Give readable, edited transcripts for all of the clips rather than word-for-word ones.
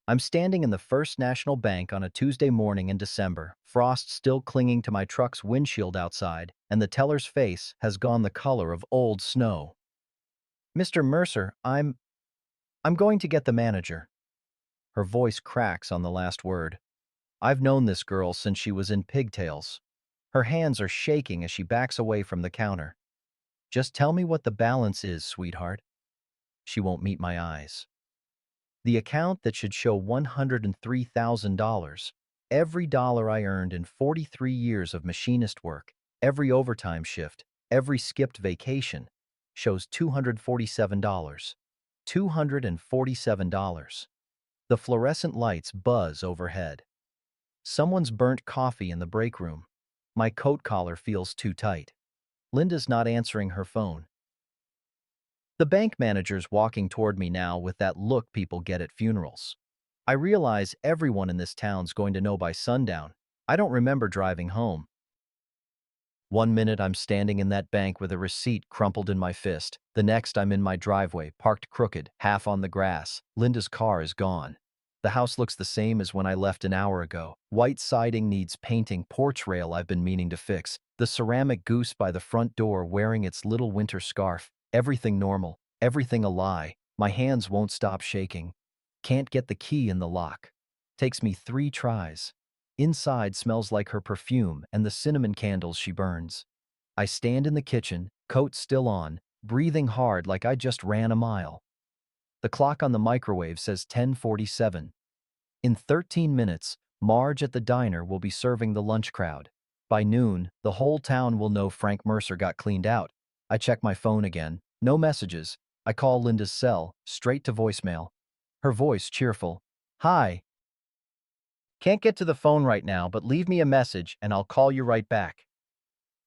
I'm standing in the First National Bank on a Tuesday morning in December, frost still clinging to my truck's windshield outside, and the teller's face has gone the color of old snow. "Mr. Mercer, I'm going to get the manager." Her voice cracks on the last word. I've known this girl since she was in pigtails. Her hands are shaking as she backs away from the counter. "Just tell me what the balance is, sweetheart." She won't meet my eyes. The account that should show $103,000, every dollar I earned in 43 years of machinist work, every overtime shift, every skipped vacation, shows $247. $247. The fluorescent lights buzz overhead. Someone's burnt coffee in the break room. My coat collar feels too tight. Linda's not answering her phone. The bank manager's walking toward me now with that look people get at funerals. I realize everyone in this town's going to know by sundown. I don't remember driving home. One minute I'm standing in that bank with a receipt crumpled in my fist. The next I'm in my driveway, parked crooked, half on the grass. Linda's car is gone. The house looks the same as when I left an hour ago. White siding needs painting, porch rail I've been meaning to fix. The ceramic goose by the front door wearing its little winter scarf. Everything normal, everything a lie. My hands won't stop shaking. Can't get the key in the lock. Takes me 3 tries. Inside smells like her perfume and the cinnamon candles she burns. I stand in the kitchen, coat still on, breathing hard like I just ran a mile. The clock on the microwave says 10:47. In 13 minutes, Marge at the diner will be serving the lunch crowd. By noon, the whole town will know Frank Mercer got cleaned out. I check my phone again. No messages. I call Linda's cell, straight to voicemail. Her voice cheerful. "Hi. Can't get to the phone right now, but leave me a message and I'll call you right back."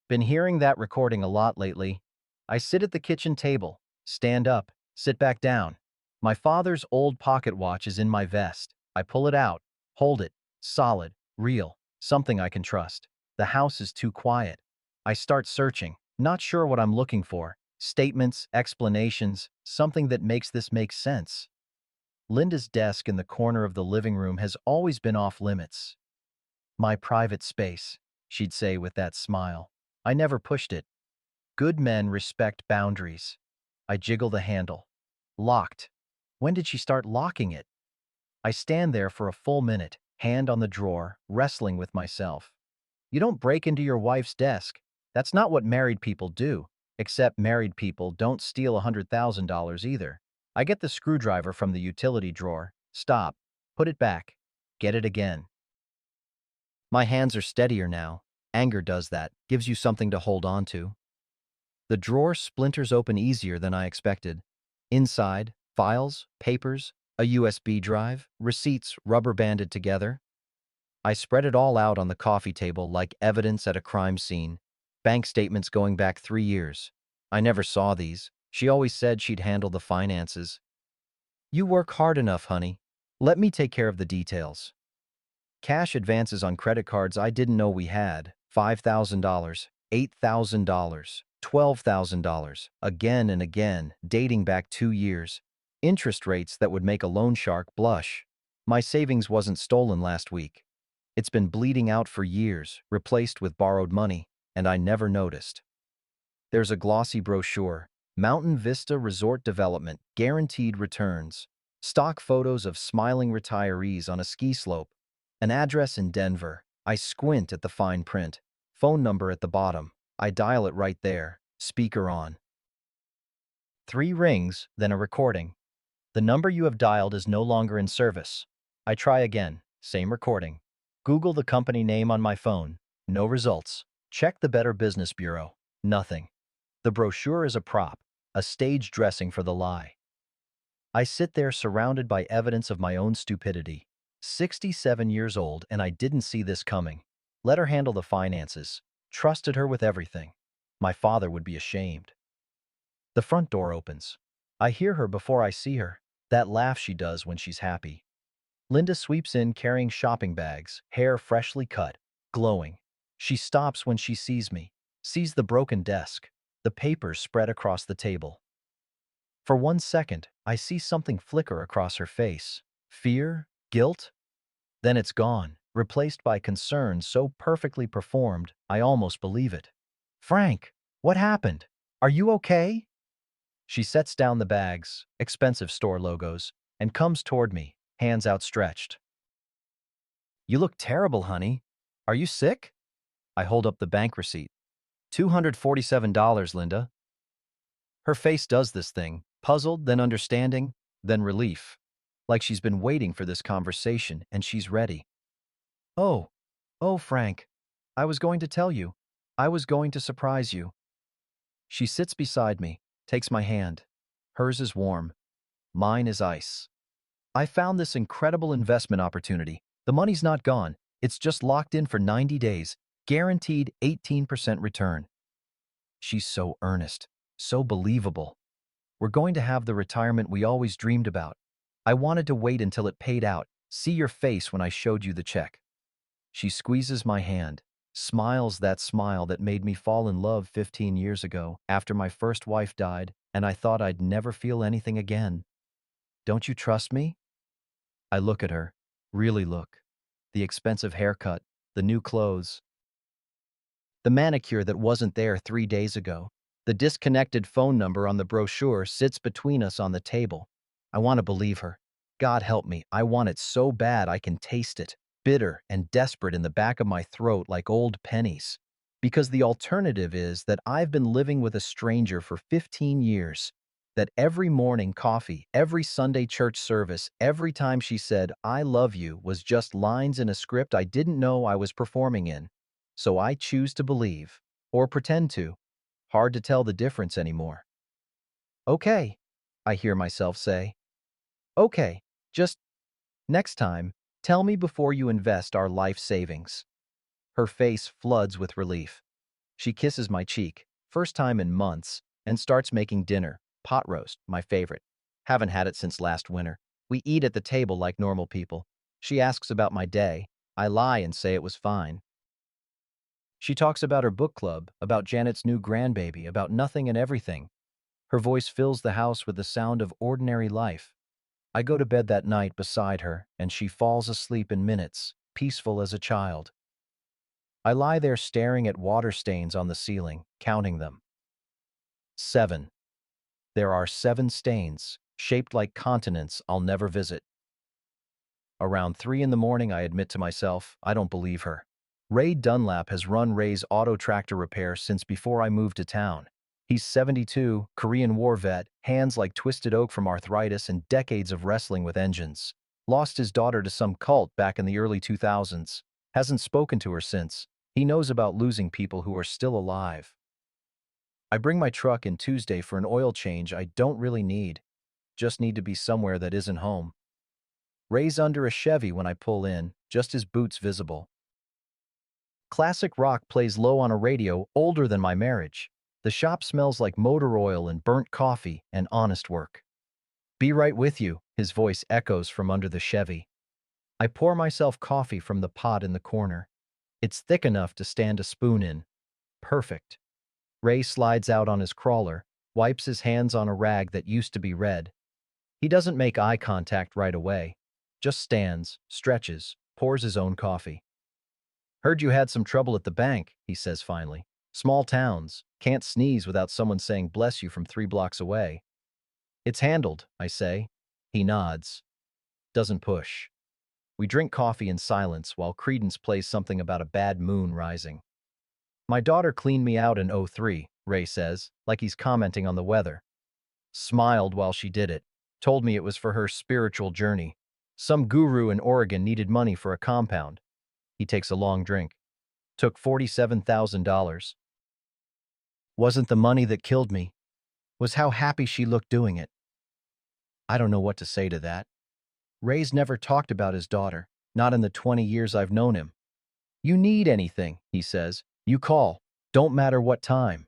Been hearing that recording a lot lately. I sit at the kitchen table, stand up, sit back down. My father's old pocket watch is in my vest. I pull it out, hold it, solid, real, something I can trust. The house is too quiet. I start searching, not sure what I'm looking for. Statements, explanations, something that makes this make sense. Linda's desk in the corner of the living room has always been off limits. "My private space," she'd say with that smile. I never pushed it. Good men respect boundaries. I jiggle the handle. Locked. When did she start locking it? I stand there for a full minute, hand on the drawer, wrestling with myself. You don't break into your wife's desk. That's not what married people do. Except married people don't steal $100,000 either. I get the screwdriver from the utility drawer. Stop. Put it back. Get it again. My hands are steadier now. Anger does that, gives you something to hold on to. The drawer splinters open easier than I expected. Inside, files, papers, a USB drive, receipts rubber banded together. I spread it all out on the coffee table like evidence at a crime scene. Bank statements going back 3 years. I never saw these. She always said she'd handle the finances. "You work hard enough, honey. Let me take care of the details." Cash advances on credit cards I didn't know we had. $5,000, $8,000, $12,000, again and again, dating back 2 years. Interest rates that would make a loan shark blush. My savings wasn't stolen last week. It's been bleeding out for years, replaced with borrowed money, and I never noticed. There's a glossy brochure. Mountain Vista Resort Development, guaranteed returns. Stock photos of smiling retirees on a ski slope. An address in Denver. I squint at the fine print. Phone number at the bottom. I dial it right there. Speaker on. 3 rings, then a recording. "The number you have dialed is no longer in service." I try again. Same recording. Google the company name on my phone. No results. Check the Better Business Bureau. Nothing. The brochure is a prop, a stage dressing for the lie. I sit there surrounded by evidence of my own stupidity. 67 years old and I didn't see this coming. Let her handle the finances. Trusted her with everything. My father would be ashamed. The front door opens. I hear her before I see her. That laugh she does when she's happy. Linda sweeps in carrying shopping bags, hair freshly cut, glowing. She stops when she sees me, sees the broken desk, the papers spread across the table. For 1 second, I see something flicker across her face. Fear, Guilt? Then it's gone, replaced by concern so perfectly performed, I almost believe it. Frank, what happened? Are you okay? She sets down the bags, expensive store logos, and comes toward me, hands outstretched. You look terrible, honey. Are you sick? I hold up the bank receipt. $247, Linda. Her face does this thing, puzzled, then understanding, then relief. Like she's been waiting for this conversation and she's ready. Oh, oh, Frank. I was going to tell you. I was going to surprise you. She sits beside me, takes my hand. Hers is warm. Mine is ice. I found this incredible investment opportunity. The money's not gone. It's just locked in for 90 days, guaranteed 18% return. She's so earnest, so believable. We're going to have the retirement we always dreamed about. I wanted to wait until it paid out, see your face when I showed you the check. She squeezes my hand, smiles that smile that made me fall in love 15 years ago after my first wife died and I thought I'd never feel anything again. Don't you trust me? I look at her, really look. The expensive haircut, the new clothes, the manicure that wasn't there 3 days ago. The disconnected phone number on the brochure sits between us on the table. I want to believe her. God help me, I want it so bad I can taste it, bitter and desperate in the back of my throat like old pennies. Because the alternative is that I've been living with a stranger for 15 years, that every morning coffee, every Sunday church service, every time she said, I love you, was just lines in a script I didn't know I was performing in. So I choose to believe, or pretend to. Hard to tell the difference anymore. Okay, I hear myself say. Okay, just next time, tell me before you invest our life savings. Her face floods with relief. She kisses my cheek, first time in months, and starts making dinner, pot roast, my favorite. Haven't had it since last winter. We eat at the table like normal people. She asks about my day. I lie and say it was fine. She talks about her book club, about Janet's new grandbaby, about nothing and everything. Her voice fills the house with the sound of ordinary life. I go to bed that night beside her, and she falls asleep in minutes, peaceful as a child. I lie there staring at water stains on the ceiling, counting them. 7. There are 7 stains, shaped like continents I'll never visit. Around 3 in the morning, I admit to myself, I don't believe her. Ray Dunlap has run Ray's auto tractor repair since before I moved to town. He's 72, Korean War vet, hands like twisted oak from arthritis and decades of wrestling with engines. Lost his daughter to some cult back in the early 2000s. Hasn't spoken to her since. He knows about losing people who are still alive. I bring my truck in Tuesday for an oil change I don't really need. Just need to be somewhere that isn't home. Ray's under a Chevy when I pull in, just his boots visible. Classic rock plays low on a radio older than my marriage. The shop smells like motor oil and burnt coffee and honest work. Be right with you, his voice echoes from under the Chevy. I pour myself coffee from the pot in the corner. It's thick enough to stand a spoon in. Perfect. Ray slides out on his crawler, wipes his hands on a rag that used to be red. He doesn't make eye contact right away. Just stands, stretches, pours his own coffee. Heard you had some trouble at the bank, he says finally. Small towns, can't sneeze without someone saying bless you from 3 blocks away. It's handled, I say. He nods. Doesn't push. We drink coffee in silence while Credence plays something about a bad moon rising. My daughter cleaned me out in '03, Ray says, like he's commenting on the weather. Smiled while she did it. Told me it was for her spiritual journey. Some guru in Oregon needed money for a compound. He takes a long drink. Took $47,000. Wasn't the money that killed me. Was how happy she looked doing it. I don't know what to say to that. Ray's never talked about his daughter, not in the 20 years I've known him. You need anything, he says. You call. Don't matter what time.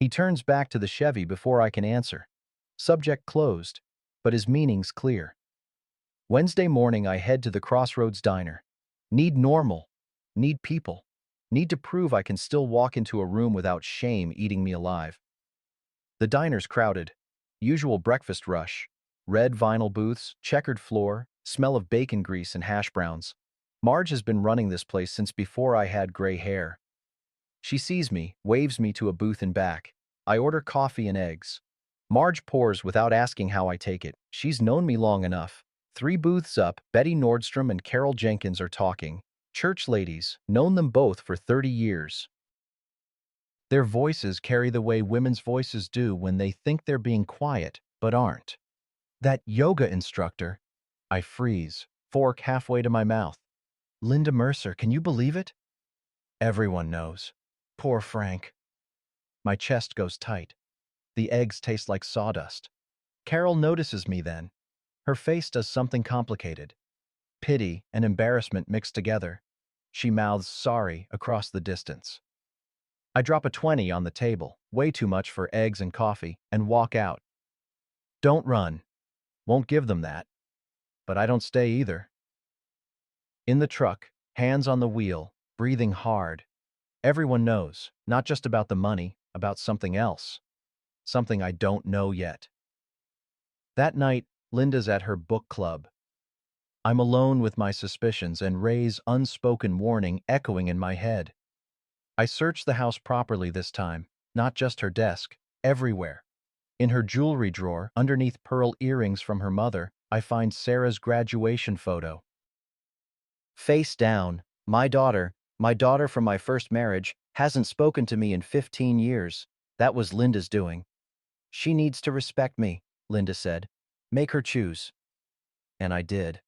He turns back to the Chevy before I can answer. Subject closed, but his meaning's clear. Wednesday morning, I head to the Crossroads Diner. Need normal. Need people. Need to prove I can still walk into a room without shame eating me alive. The diner's crowded. Usual breakfast rush. Red vinyl booths, checkered floor, Smell of bacon grease and hash browns. Marge has been running this place since before I had gray hair. She sees me, waves me to a booth in back. I order coffee and eggs. Marge pours without asking how I take it. She's known me long enough. 3 booths up, Betty Nordstrom and Carol Jenkins are talking. Church ladies, known them both for 30 years. Their voices carry the way women's voices do when they think they're being quiet, but aren't. That yoga instructor. I freeze, fork halfway to my mouth. Linda Mercer, can you believe it? Everyone knows. Poor Frank. My chest goes tight. The eggs taste like sawdust. Carol notices me then. Her face does something complicated. Pity and embarrassment mixed together. She mouths sorry across the distance. I drop a 20 on the table, way too much for eggs and coffee, and walk out. Don't run. Won't give them that. But I don't stay either. In the truck, hands on the wheel, breathing hard. Everyone knows, not just about the money, about something else. Something I don't know yet. That night, Linda's at her book club. I'm alone with my suspicions and Ray's unspoken warning echoing in my head. I search the house properly this time, not just her desk, everywhere. In her jewelry drawer, underneath pearl earrings from her mother, I find Sarah's graduation photo. Face down, my daughter from my first marriage, hasn't spoken to me in 15 years. That was Linda's doing. She needs to respect me, Linda said. Make her choose. And I did.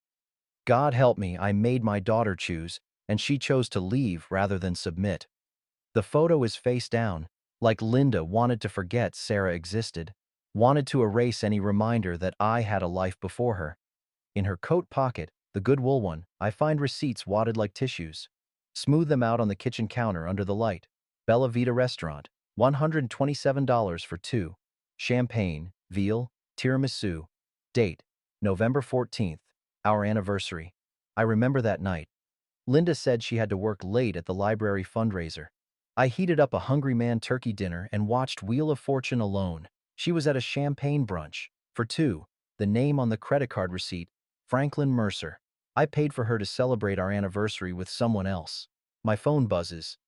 God help me, I made my daughter choose, and she chose to leave rather than submit. The photo is face down, like Linda wanted to forget Sarah existed, wanted to erase any reminder that I had a life before her. In her coat pocket, the good wool one, I find receipts wadded like tissues. Smooth them out on the kitchen counter under the light. Bella Vita Restaurant, $127 for 2. Champagne, veal, tiramisu. Date, November 14th, our anniversary. I remember that night. Linda said she had to work late at the library fundraiser. I heated up a hungry man turkey dinner and watched Wheel of Fortune alone. She was at a champagne brunch. For 2, the name on the credit card receipt, Franklin Mercer. I paid for her to celebrate our anniversary with someone else. My phone buzzes.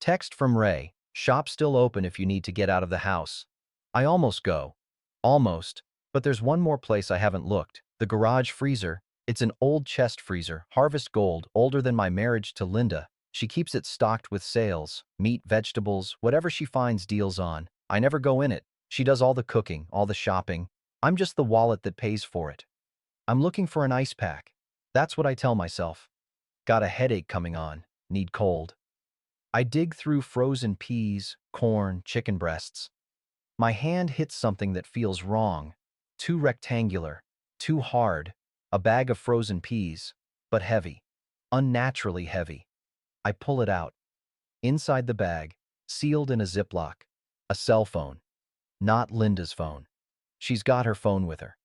Text from Ray. Shop still open if you need to get out of the house. I almost go. Almost. But there's one more place I haven't looked. The garage freezer. It's an old chest freezer, Harvest Gold, older than my marriage to Linda. She keeps it stocked with sales, meat, vegetables, whatever she finds deals on. I never go in it. She does all the cooking, all the shopping. I'm just the wallet that pays for it. I'm looking for an ice pack. That's what I tell myself. Got a headache coming on. Need cold. I dig through frozen peas, corn, chicken breasts. My hand hits something that feels wrong. Too rectangular. Too hard. A bag of frozen peas. But heavy. Unnaturally heavy. I pull it out. Inside the bag, sealed in a Ziploc, a cell phone. Not Linda's phone. She's got her phone with her.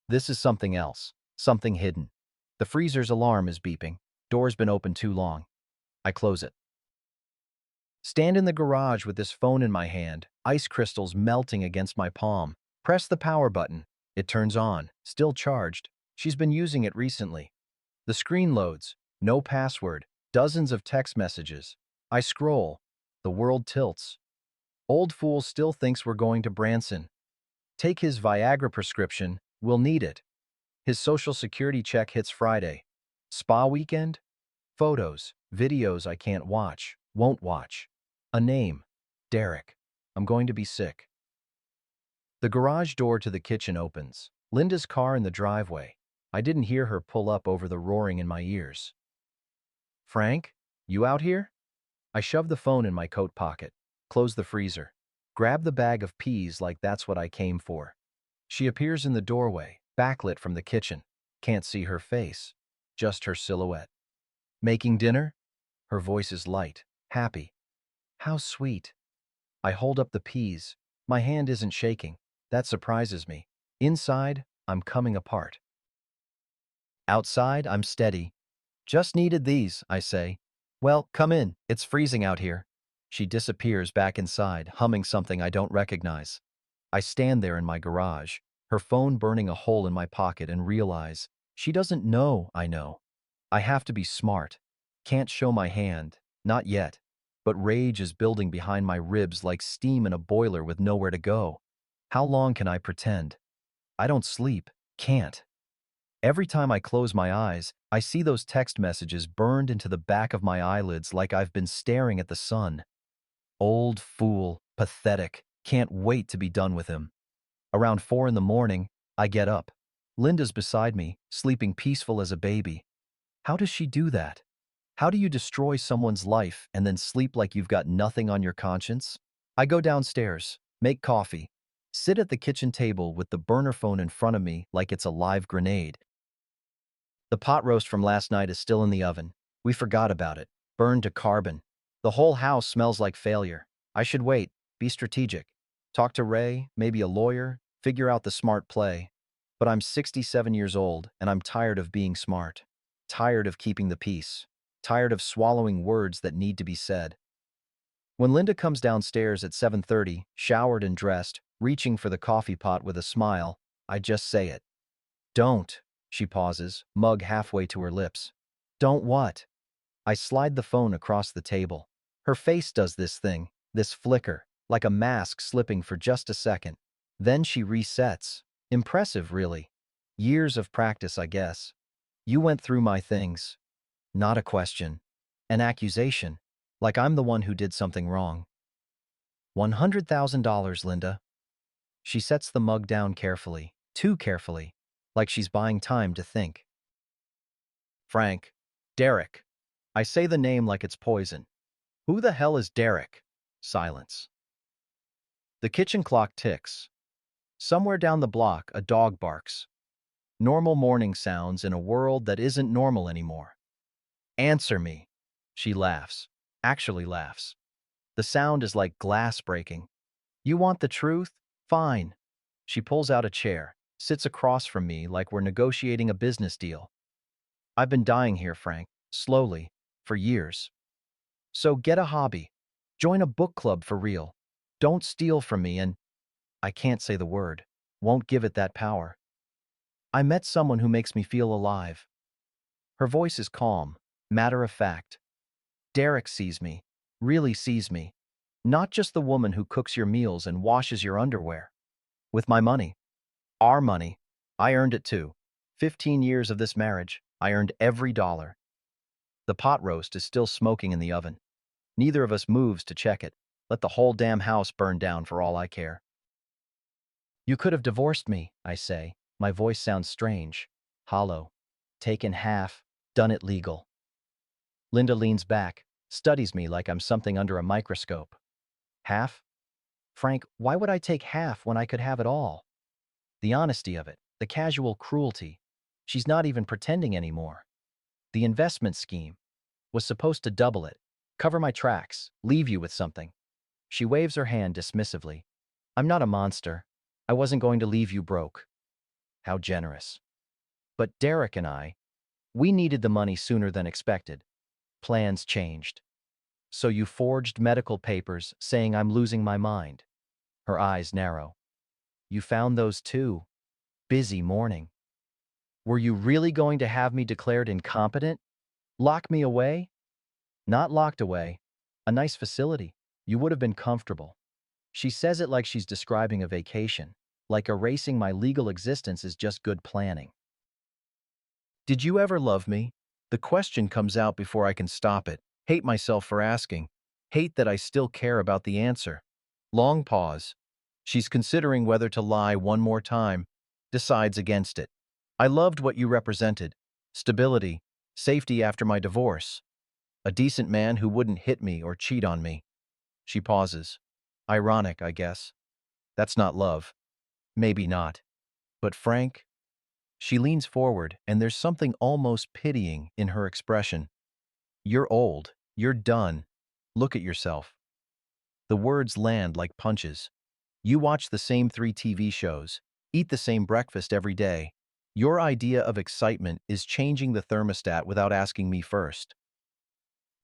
This is something else, something hidden. The freezer's alarm is beeping. Door's been open too long. I close it. Stand in the garage with this phone in my hand, ice crystals melting against my palm. Press the power button. It turns on, still charged. She's been using it recently. The screen loads, no password, dozens of text messages. I scroll. The world tilts. Old fool still thinks we're going to Branson. Take his Viagra prescription, we'll need it. His social security check hits Friday. Spa weekend? Photos, videos I can't watch, won't watch. A name, Derek. I'm going to be sick. The garage door to the kitchen opens. Linda's car in the driveway. I didn't hear her pull up over the roaring in my ears. Frank, you out here? I shove the phone in my coat pocket, close the freezer, grab the bag of peas like that's what I came for. She appears in the doorway, backlit from the kitchen. Can't see her face, just her silhouette. Making dinner? Her voice is light, happy. How sweet. I hold up the peas. My hand isn't shaking. That surprises me. Inside, I'm coming apart. Outside, I'm steady. Just needed these, I say. Well, come in. It's freezing out here. She disappears back inside, humming something I don't recognize. I stand there in my garage, her phone burning a hole in my pocket, and realize She doesn't know, I know. I have to be smart. Can't show my hand. Not yet. But rage is building behind my ribs like steam in a boiler with nowhere to go. How long can I pretend? I don't sleep. Can't. Every time I close my eyes, I see those text messages burned into the back of my eyelids like I've been staring at the sun. Old fool, pathetic, can't wait to be done with him. Around 4 in the morning, I get up. Linda's beside me, sleeping peaceful as a baby. How does she do that? How do you destroy someone's life and then sleep like you've got nothing on your conscience? I go downstairs, make coffee, sit at the kitchen table with the burner phone in front of me like it's a live grenade. The pot roast from last night is still in the oven. We forgot about it. Burned to carbon. The whole house smells like failure. I should wait, be strategic. Talk to Ray, maybe a lawyer, figure out the smart play. But I'm 67 years old and I'm tired of being smart. Tired of keeping the peace. Tired of swallowing words that need to be said. When Linda comes downstairs at 7:30, showered and dressed, reaching for the coffee pot with a smile, I just say it. Don't. She pauses, mug halfway to her lips. Don't what? I slide the phone across the table. Her face does this thing, this flicker, like a mask slipping for just a second. Then she resets. Impressive, really. Years of practice, I guess. You went through my things. Not a question. An accusation. Like I'm the one who did something wrong. $100,000, Linda. She sets the mug down carefully, too carefully, like she's buying time to think. Frank. Derek. I say the name like it's poison. Who the hell is Derek? Silence. The kitchen clock ticks. Somewhere down the block, a dog barks. Normal morning sounds in a world that isn't normal anymore. Answer me. She laughs. Actually laughs. The sound is like glass breaking. You want the truth? Fine. She pulls out a chair, sits across from me like we're negotiating a business deal. I've been dying here, Frank, slowly, for years. So get a hobby. Join a book club for real. Don't steal from me and I can't say the word. Won't give it that power. I met someone who makes me feel alive. Her voice is calm, matter of fact. Derek sees me, really sees me. Not just the woman who cooks your meals and washes your underwear. With my money. Our money. I earned it too. 15 years of this marriage, I earned every dollar. The pot roast is still smoking in the oven. Neither of us moves to check it. Let the whole damn house burn down for all I care. You could have divorced me, I say. My voice sounds strange, hollow. Taken half, done it legal. Linda leans back, studies me like I'm something under a microscope. Half? Frank, why would I take half when I could have it all? The honesty of it, the casual cruelty. She's not even pretending anymore. The investment scheme was supposed to double it, cover my tracks, leave you with something. She waves her hand dismissively. I'm not a monster. I wasn't going to leave you broke. How generous. But Derek and we needed the money sooner than expected. Plans changed. So you forged medical papers saying I'm losing my mind. Her eyes narrow. You found those too. Busy morning. Were you really going to have me declared incompetent? Lock me away? Not locked away. A nice facility. You would have been comfortable. She says it like she's describing a vacation, like erasing my legal existence is just good planning. Did you ever love me? The question comes out before I can stop it. Hate myself for asking. Hate that I still care about the answer. Long pause. She's considering whether to lie one more time. Decides against it. I loved what you represented. Stability. Safety after my divorce. A decent man who wouldn't hit me or cheat on me. She pauses. Ironic, I guess. That's not love. Maybe not. But Frank? She leans forward, and there's something almost pitying in her expression. You're old. You're done. Look at yourself. The words land like punches. You watch the same 3 TV shows, eat the same breakfast every day. Your idea of excitement is changing the thermostat without asking me first.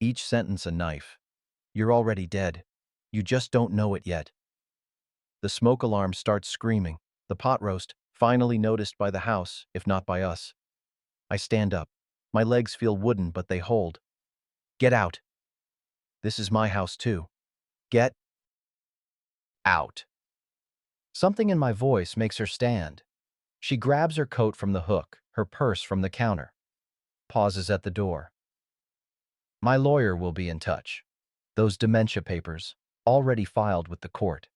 Each sentence a knife. You're already dead. You just don't know it yet. The smoke alarm starts screaming. The pot roast, finally noticed by the house, if not by us. I stand up. My legs feel wooden, but they hold. Get out. This is my house too. Get out. Something in my voice makes her stand. She grabs her coat from the hook, her purse from the counter. Pauses at the door. My lawyer will be in touch. Those dementia papers, already filed with the court.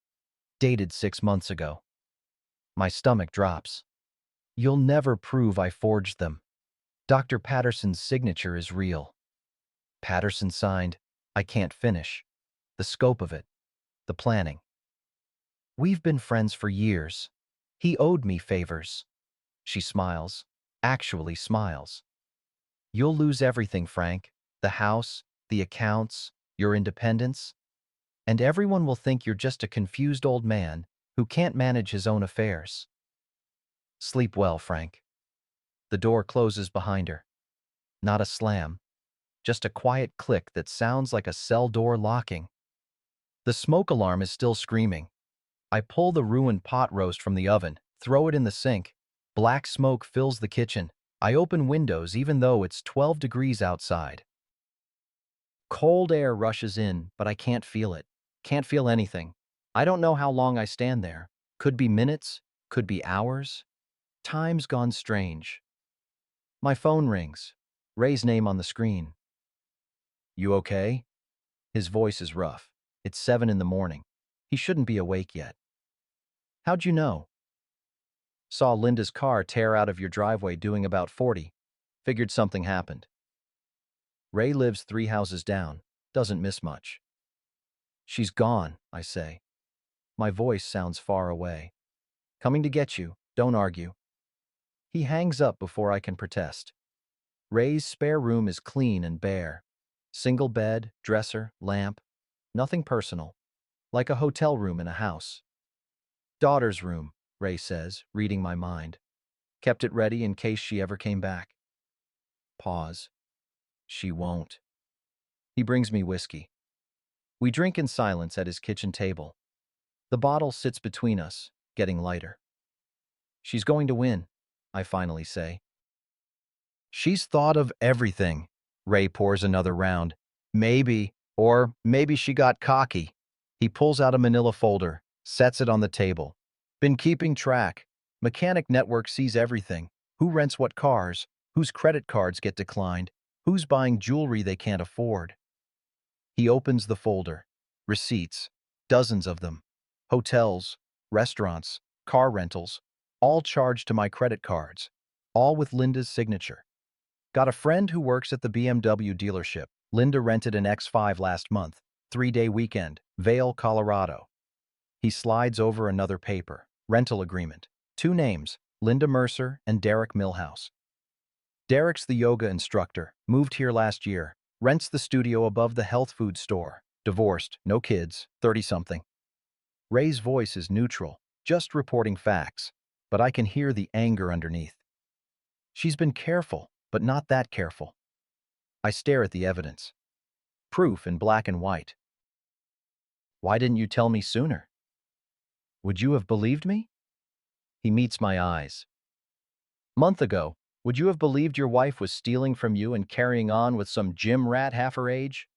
Dated 6 months ago. My stomach drops. You'll never prove I forged them. Dr. Patterson's signature is real. Patterson signed, I can't finish. The scope of it. The planning. We've been friends for years. He owed me favors. She smiles. Actually smiles. You'll lose everything, Frank. The house, the accounts, your independence. And everyone will think you're just a confused old man who can't manage his own affairs. Sleep well, Frank. The door closes behind her. Not a slam. Just a quiet click that sounds like a cell door locking. The smoke alarm is still screaming. I pull the ruined pot roast from the oven, throw it in the sink. Black smoke fills the kitchen. I open windows even though it's 12 degrees outside. Cold air rushes in, but I can't feel it. Can't feel anything. I don't know how long I stand there. Could be minutes, could be hours. Time's gone strange. My phone rings. Ray's name on the screen. You okay? His voice is rough. It's 7 in the morning. He shouldn't be awake yet. How'd you know? Saw Linda's car tear out of your driveway doing about 40. Figured something happened. Ray lives 3 houses down. Doesn't miss much. She's gone, I say. My voice sounds far away. Coming to get you. Don't argue. He hangs up before I can protest. Ray's spare room is clean and bare. Single bed, dresser, lamp. Nothing personal. Like a hotel room in a house. Daughter's room, Ray says, reading my mind. Kept it ready in case she ever came back. Pause. She won't. He brings me whiskey. We drink in silence at his kitchen table. The bottle sits between us, getting lighter. She's going to win, I finally say. She's thought of everything. Ray pours another round. Maybe, or maybe she got cocky. He pulls out a manila folder, sets it on the table. Been keeping track. Mechanic Network sees everything. Who rents what cars, whose credit cards get declined, who's buying jewelry they can't afford. He opens the folder. Receipts. Dozens of them. Hotels, restaurants, car rentals, all charged to my credit cards. All with Linda's signature. Got a friend who works at the BMW dealership. Linda rented an X5 last month. 3-day weekend. Vail, Colorado. He slides over another paper. Rental agreement. 2 names. Linda Mercer and Derek Millhouse. Derek's the yoga instructor. Moved here last year. Rents the studio above the health food store. Divorced. No kids. 30-something. Ray's voice is neutral. Just reporting facts. But I can hear the anger underneath. She's been careful, but not that careful. I stare at the evidence. Proof in black and white. Why didn't you tell me sooner? Would you have believed me? He meets my eyes. Month ago, would you have believed your wife was stealing from you and carrying on with some gym rat half her age?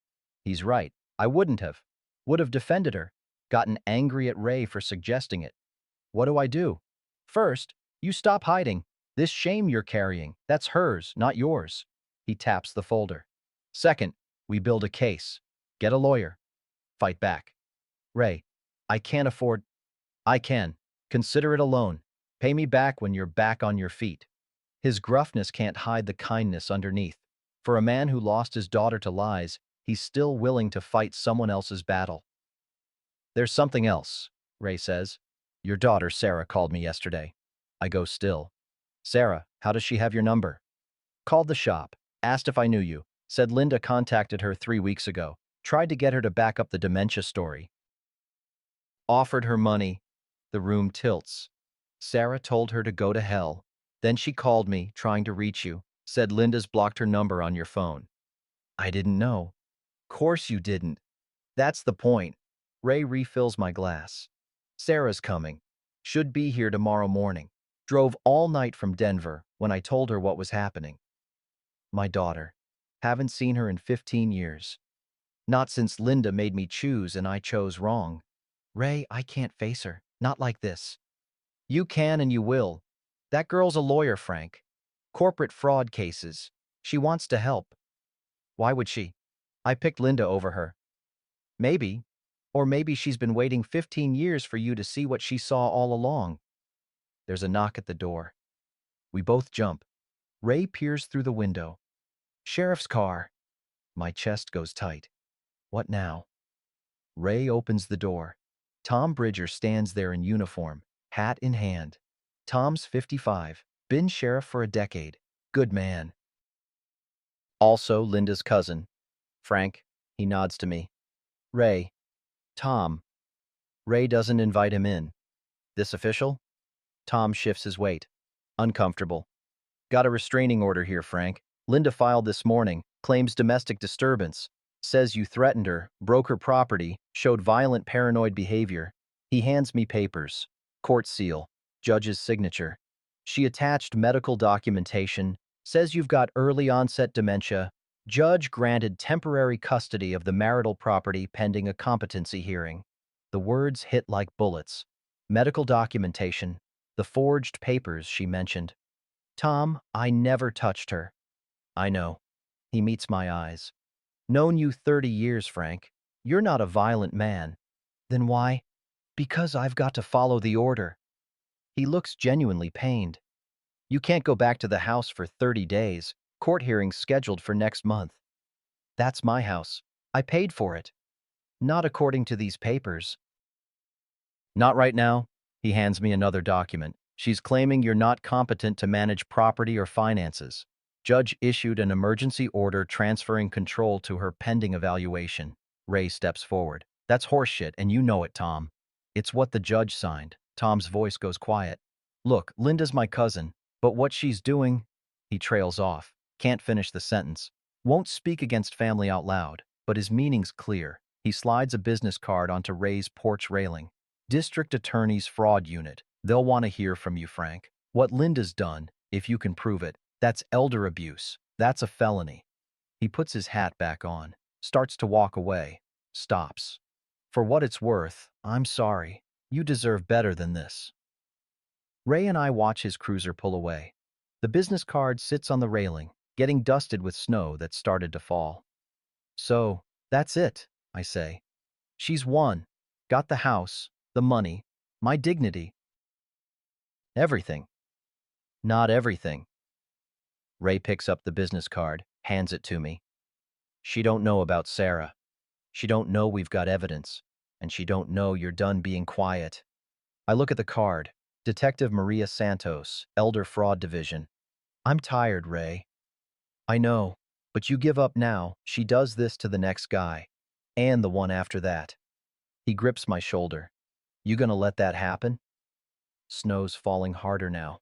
He's right. I wouldn't have. Would have defended her. Gotten angry at Ray for suggesting it. What do? First, you stop hiding. This shame you're carrying, that's hers, not yours. He taps the folder. Second, we build a case. Get a lawyer. Fight back. Ray, I can't afford. I can. Consider it a loan. Pay me back when you're back on your feet. His gruffness can't hide the kindness underneath. For a man who lost his daughter to lies, he's still willing to fight someone else's battle. There's something else, Ray says. Your daughter Sarah called me yesterday. I go still. Sarah, how does she have your number? Called the shop. Asked if I knew you. Said Linda contacted her 3 weeks ago. Tried to get her to back up the dementia story. Offered her money. The room tilts. Sarah told her to go to hell. Then she called me, trying to reach you. Said Linda's blocked her number on your phone. I didn't know. Course you didn't. That's the point. Ray refills my glass. Sarah's coming. Should be here tomorrow morning. Drove all night from Denver when I told her what was happening. My daughter. Haven't seen her in 15 years. Not since Linda made me choose and I chose wrong. Ray, I can't face her. Not like this. You can and you will. That girl's a lawyer, Frank. Corporate fraud cases. She wants to help. Why would she? I picked Linda over her. Maybe. Or maybe she's been waiting 15 years for you to see what she saw all along. There's a knock at the door. We both jump. Ray peers through the window. Sheriff's car. My chest goes tight. What now? Ray opens the door. Tom Bridger stands there in uniform, hat in hand. Tom's 55, been sheriff for a decade. Good man. Also Linda's cousin. Frank, he nods to me. Ray. Tom. Ray doesn't invite him in. This official? Tom shifts his weight. Uncomfortable. Got a restraining order here, Frank. Linda filed this morning, claims domestic disturbance. Says you threatened her, broke her property, showed violent paranoid behavior. He hands me papers. Court seal. Judge's signature. She attached medical documentation. Says you've got early onset dementia. Judge granted temporary custody of the marital property pending a competency hearing. The words hit like bullets. Medical documentation. The forged papers she mentioned. Tom, I never touched her. I know. He meets my eyes. Known you 30 years, Frank. You're not a violent man. Then why? Because I've got to follow the order. He looks genuinely pained. You can't go back to the house for 30 days. Court hearing's scheduled for next month. That's my house. I paid for it. Not according to these papers. Not right now. He hands me another document. She's claiming you're not competent to manage property or finances. Judge issued an emergency order transferring control to her pending evaluation. Ray steps forward. That's horseshit, and you know it, Tom. It's what the judge signed. Tom's voice goes quiet. Look, Linda's my cousin, but what she's doing... He trails off. Can't finish the sentence. Won't speak against family out loud, but his meaning's clear. He slides a business card onto Ray's porch railing. District Attorney's Fraud Unit. They'll want to hear from you, Frank. What Linda's done, if you can prove it, that's elder abuse. That's a felony. He puts his hat back on, starts to walk away, stops. For what it's worth, I'm sorry. You deserve better than this. Ray and I watch his cruiser pull away. The business card sits on the railing, getting dusted with snow that started to fall. So, that's it, I say. She's won. Got the house, the money, my dignity. Everything. Not everything. Ray picks up the business card, hands it to me. She don't know about Sarah. She don't know we've got evidence. And she don't know you're done being quiet. I look at the card. Detective Maria Santos, Elder Fraud Division. I'm tired, Ray. I know, but you give up now. She does this to the next guy. And the one after that. He grips my shoulder. You gonna let that happen? Snow's falling harder now.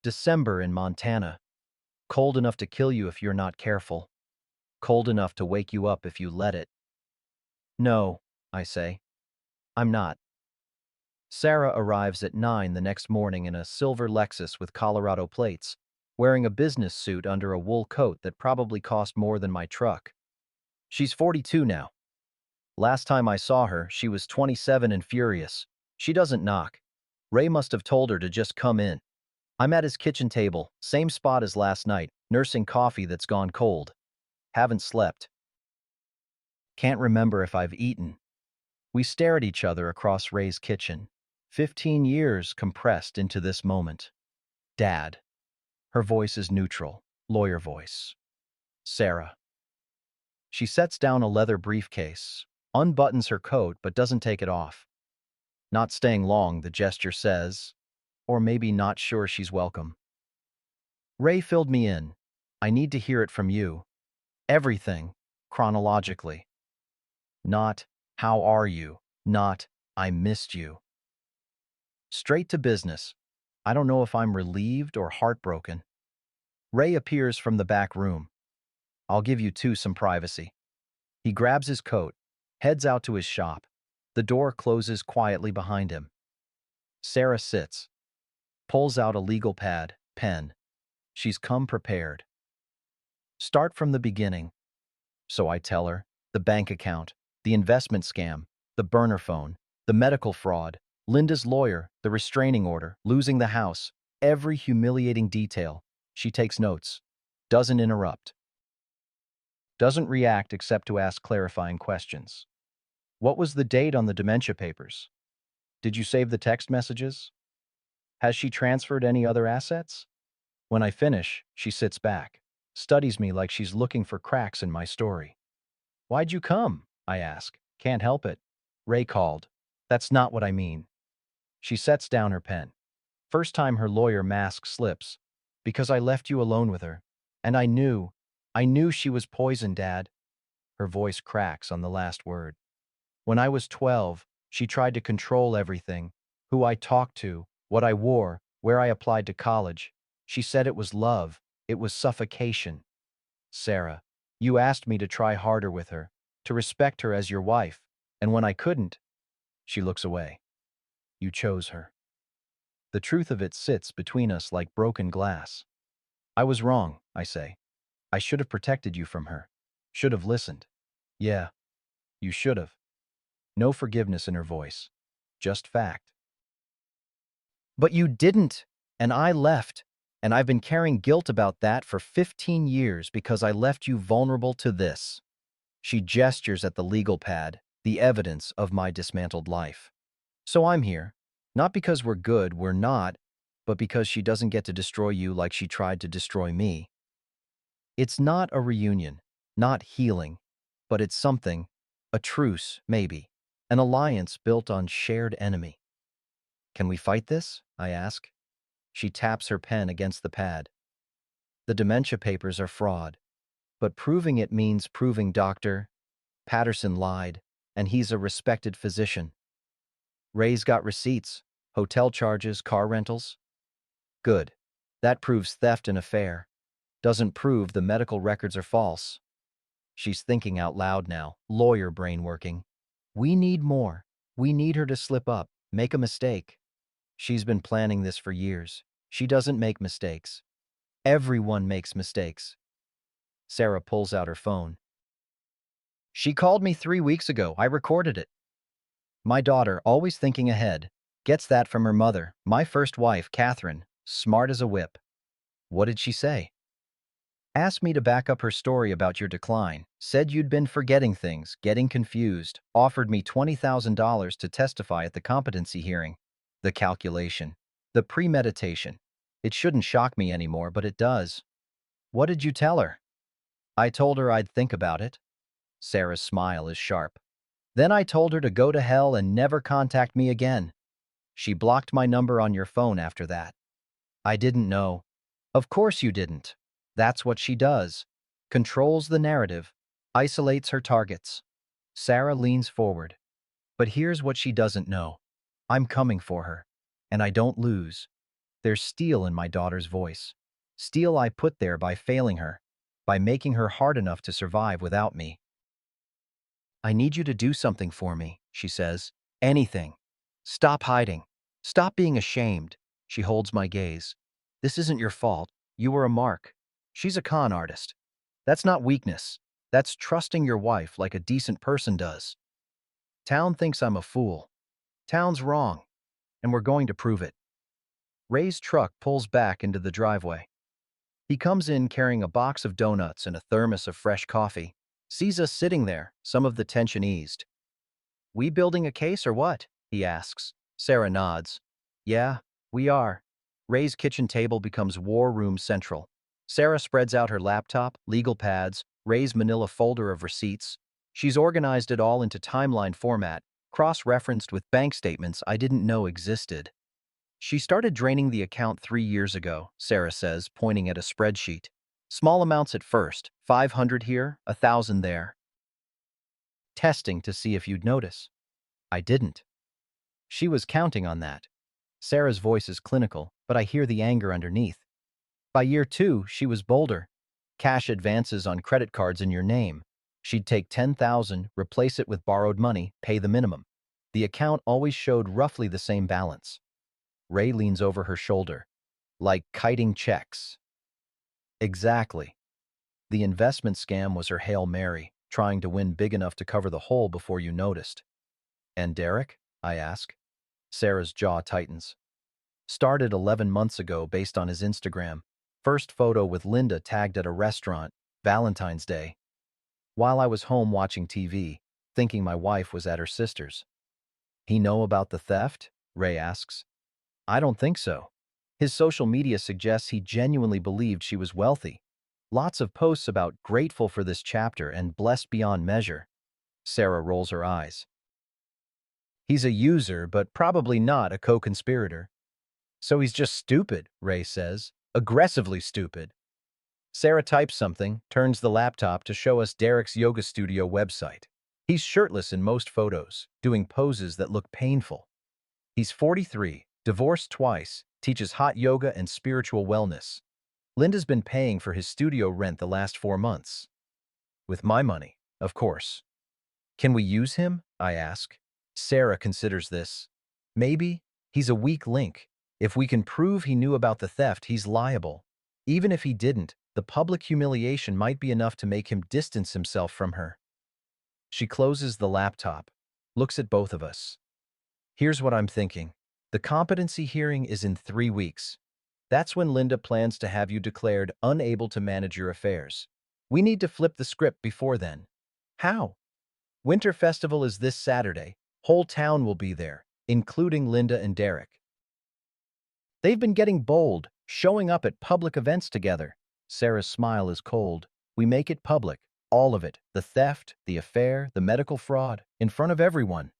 December in Montana. Cold enough to kill you if you're not careful. Cold enough to wake you up if you let it. No, I say. I'm not. Sarah arrives at 9 the next morning in a silver Lexus with Colorado plates, wearing a business suit under a wool coat that probably cost more than my truck. She's 42 now. Last time I saw her, she was 27 and furious. She doesn't knock. Ray must have told her to just come in. I'm at his kitchen table, same spot as last night, nursing coffee that's gone cold. Haven't slept. Can't remember if I've eaten. We stare at each other across Ray's kitchen. 15 years compressed into this moment. Dad. Her voice is neutral, lawyer voice. Sarah. She sets down a leather briefcase, unbuttons her coat but doesn't take it off. Not staying long, the gesture says, or maybe not sure she's welcome. Ray filled me in. I need to hear it from you. Everything, chronologically. Not, how are you? Not, I missed you. Straight to business. I don't know if I'm relieved or heartbroken. Ray appears from the back room. I'll give you two some privacy. He grabs his coat, heads out to his shop. The door closes quietly behind him. Sarah sits, pulls out a legal pad, pen. She's come prepared. Start from the beginning. So I tell her, the bank account, the investment scam, the burner phone, the medical fraud, Linda's lawyer, the restraining order, losing the house, every humiliating detail. She takes notes, doesn't interrupt, doesn't react except to ask clarifying questions. What was the date on the dementia papers? Did you save the text messages? Has she transferred any other assets? When I finish, she sits back, studies me like she's looking for cracks in my story. Why'd you come? I ask. Can't help it. Ray called. That's not what I mean. She sets down her pen. First time her lawyer mask slips. Because I left you alone with her. And I knew she was poison, Dad. Her voice cracks on the last word. When I was 12, she tried to control everything. Who I talked to, what I wore, where I applied to college. She said it was love. It was suffocation. Sarah, you asked me to try harder with her, to respect her as your wife, and when I couldn't, she looks away. You chose her. The truth of it sits between us like broken glass. I was wrong, I say. I should have protected you from her. Should have listened. Yeah, you should have. No forgiveness in her voice. Just fact. But you didn't, and I left, and I've been carrying guilt about that for 15 years because I left you vulnerable to this. She gestures at the legal pad, the evidence of my dismantled life. So I'm here, not because we're good, we're not, but because she doesn't get to destroy you like she tried to destroy me. It's not a reunion, not healing, but it's something, a truce, maybe, an alliance built on shared enemy. Can we fight this? I ask. She taps her pen against the pad. The dementia papers are fraud, but proving it means proving Dr. Patterson lied, and he's a respected physician. Ray's got receipts, hotel charges, car rentals. Good. That proves theft and affair. Doesn't prove the medical records are false. She's thinking out loud now, lawyer brain working. We need more. We need her to slip up, make a mistake. She's been planning this for years. She doesn't make mistakes. Everyone makes mistakes. Sarah pulls out her phone. She called me 3 weeks ago. I recorded it. My daughter, always thinking ahead, gets that from her mother, my first wife, Catherine, smart as a whip. What did she say? Asked me to back up her story about your decline, said you'd been forgetting things, getting confused, offered me $20,000 to testify at the competency hearing. The calculation. The premeditation. It shouldn't shock me anymore, but it does. What did you tell her? I told her I'd think about it. Sarah's smile is sharp. Then I told her to go to hell and never contact me again. She blocked my number on your phone after that. I didn't know. Of course you didn't. That's what she does. Controls the narrative. Isolates her targets. Sarah leans forward. But here's what she doesn't know. I'm coming for her. And I don't lose. There's steel in my daughter's voice. Steel I put there by failing her. By making her hard enough to survive without me. I need you to do something for me, she says. Anything. Stop hiding. Stop being ashamed. She holds my gaze. This isn't your fault. You were a mark. She's a con artist. That's not weakness. That's trusting your wife like a decent person does. Town thinks I'm a fool. Town's wrong. And we're going to prove it. Ray's truck pulls back into the driveway. He comes in carrying a box of donuts and a thermos of fresh coffee. Sees us sitting there, some of the tension eased. We building a case or what? He asks. Sarah nods. Yeah, we are. Ray's kitchen table becomes war room central. Sarah spreads out her laptop, legal pads, Ray's manila folder of receipts. She's organized it all into timeline format, cross-referenced with bank statements I didn't know existed. She started draining the account 3 years ago, Sarah says, pointing at a spreadsheet. Small amounts at first, 500 here, 1,000 there. Testing to see if you'd notice. I didn't. She was counting on that. Sarah's voice is clinical, but I hear the anger underneath. By year 2, she was bolder. Cash advances on credit cards in your name. She'd take 10,000, replace it with borrowed money, pay the minimum. The account always showed roughly the same balance. Ray leans over her shoulder. Like kiting checks. Exactly. The investment scam was her Hail Mary, trying to win big enough to cover the hole before you noticed. And Derek? I ask. Sarah's jaw tightens. Started 11 months ago based on his Instagram. First photo with Linda tagged at a restaurant, Valentine's Day. While I was home watching TV, thinking my wife was at her sister's. He know about the theft? Ray asks. I don't think so. His social media suggests he genuinely believed she was wealthy. Lots of posts about grateful for this chapter and blessed beyond measure. Sarah rolls her eyes. He's a user, but probably not a co-conspirator. So he's just stupid, Ray says. Aggressively stupid. Sarah types something, turns the laptop to show us Derek's yoga studio website. He's shirtless in most photos, doing poses that look painful. He's 43, divorced twice, teaches hot yoga and spiritual wellness. Linda's been paying for his studio rent the last 4 months. With my money, of course. Can we use him? I ask. Sarah considers this. Maybe. He's a weak link. If we can prove he knew about the theft, he's liable. Even if he didn't, the public humiliation might be enough to make him distance himself from her. She closes the laptop, looks at both of us. Here's what I'm thinking. The competency hearing is in 3 weeks. That's when Linda plans to have you declared unable to manage your affairs. We need to flip the script before then. How? Winter Festival is this Saturday. Whole town will be there, including Linda and Derek. They've been getting bold, showing up at public events together. Sarah's smile is cold. We make it public. All of it. The theft, the affair, the medical fraud. In front of everyone.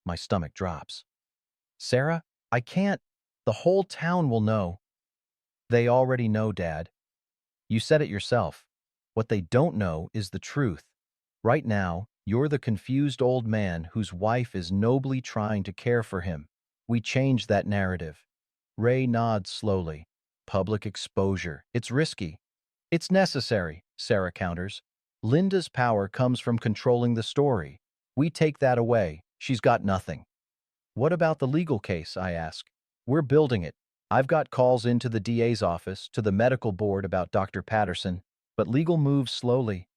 My stomach drops. Sarah, I can't. The whole town will know. They already know, Dad. You said it yourself. What they don't know is the truth. Right now, you're the confused old man whose wife is nobly trying to care for him. We change that narrative. Ray nods slowly. Public exposure. It's risky. It's necessary, Sarah counters. Linda's power comes from controlling the story. We take that away. She's got nothing. What about the legal case, I ask. We're building it. I've got calls into the DA's office, to the medical board about Dr. Patterson, but legal moves slowly.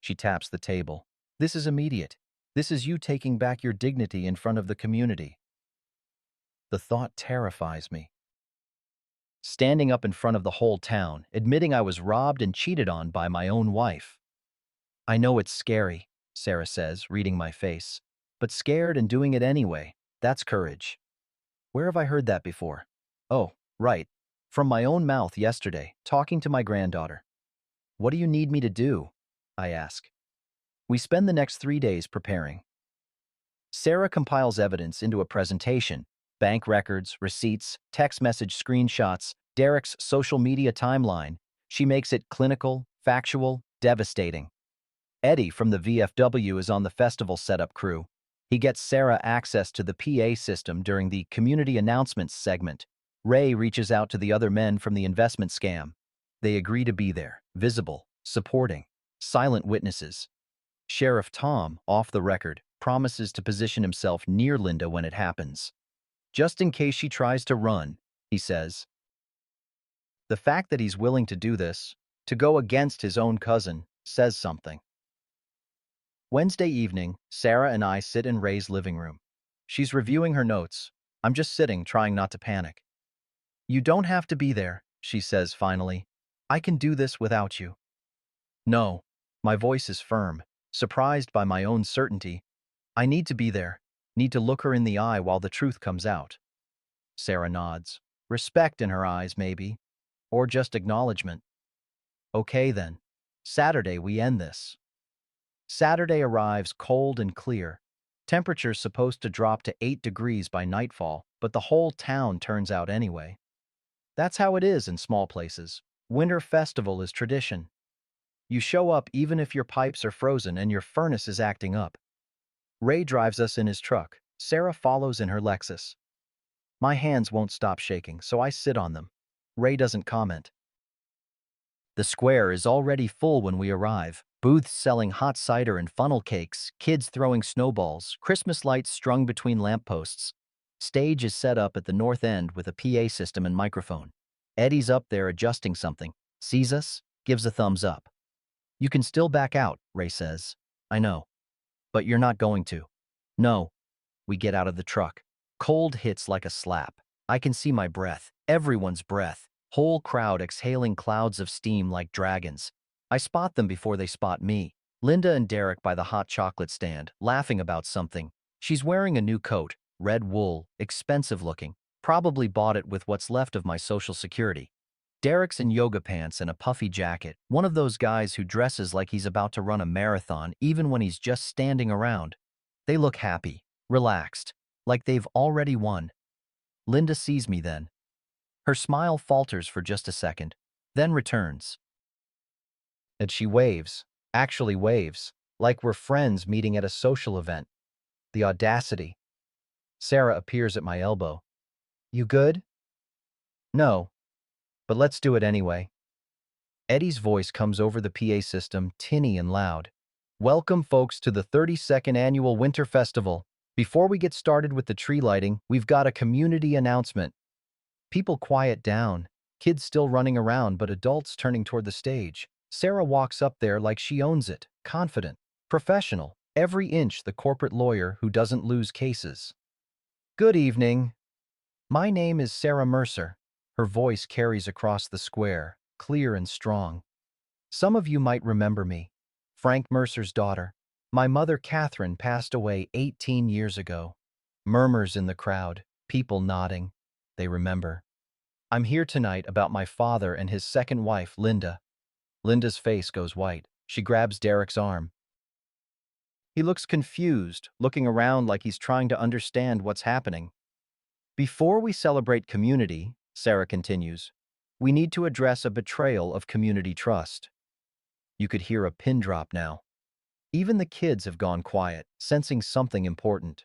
She taps the table. This is immediate. This is you taking back your dignity in front of the community. The thought terrifies me. Standing up in front of the whole town, admitting I was robbed and cheated on by my own wife. I know it's scary, Sarah says, reading my face. But scared and doing it anyway, that's courage. Where have I heard that before? Oh, right. From my own mouth yesterday, talking to my granddaughter. What do you need me to do? I ask. We spend the next 3 days preparing. Sarah compiles evidence into a presentation. Bank records, receipts, text message screenshots, Derek's social media timeline. She makes it clinical, factual, devastating. Eddie from the VFW is on the festival setup crew. He gets Sarah access to the PA system during the community announcements segment. Ray reaches out to the other men from the investment scam. They agree to be there, visible, supporting, silent witnesses. Sheriff Tom, off the record, promises to position himself near Linda when it happens. Just in case she tries to run, he says. The fact that he's willing to do this, to go against his own cousin, says something. Wednesday evening, Sarah and I sit in Ray's living room. She's reviewing her notes. I'm just sitting, trying not to panic. You don't have to be there, she says finally. I can do this without you. No, my voice is firm, surprised by my own certainty. I need to be there, need to look her in the eye while the truth comes out. Sarah nods. Respect in her eyes, maybe. Or just acknowledgement. Okay then. Saturday we end this. Saturday arrives cold and clear. Temperature's supposed to drop to 8 degrees by nightfall, but the whole town turns out anyway. That's how it is in small places. Winter festival is tradition. You show up even if your pipes are frozen and your furnace is acting up. Ray drives us in his truck. Sarah follows in her Lexus. My hands won't stop shaking, so I sit on them. Ray doesn't comment. The square is already full when we arrive. Booths selling hot cider and funnel cakes, kids throwing snowballs, Christmas lights strung between lampposts. Stage is set up at the north end with a PA system and microphone. Eddie's up there adjusting something. Sees us, gives a thumbs up. You can still back out, Ray says. I know. But you're not going to. No. We get out of the truck. Cold hits like a slap. I can see my breath, everyone's breath, whole crowd exhaling clouds of steam like dragons. I spot them before they spot me. Linda and Derek by the hot chocolate stand, laughing about something. She's wearing a new coat, red wool, expensive looking. Probably bought it with what's left of my Social Security. Derek's in yoga pants and a puffy jacket, one of those guys who dresses like he's about to run a marathon even when he's just standing around. They look happy, relaxed, like they've already won. Linda sees me then. Her smile falters for just a second, then returns. And she waves, actually waves, like we're friends meeting at a social event. The audacity. Sarah appears at my elbow. You good? No, but let's do it anyway. Eddie's voice comes over the PA system, tinny and loud. Welcome, folks, to the 32nd Annual Winter Festival. Before we get started with the tree lighting, we've got a community announcement. People quiet down, kids still running around but adults turning toward the stage. Sarah walks up there like she owns it, confident, professional, every inch the corporate lawyer who doesn't lose cases. Good evening. My name is Sarah Mercer. Her voice carries across the square, clear and strong. Some of you might remember me. Frank Mercer's daughter. My mother, Catherine, passed away 18 years ago. Murmurs in the crowd, people nodding. They remember. I'm here tonight about my father and his second wife, Linda. Linda's face goes white. She grabs Derek's arm. He looks confused, looking around like he's trying to understand what's happening. Before we celebrate community, Sarah continues, we need to address a betrayal of community trust. You could hear a pin drop now. Even the kids have gone quiet, sensing something important.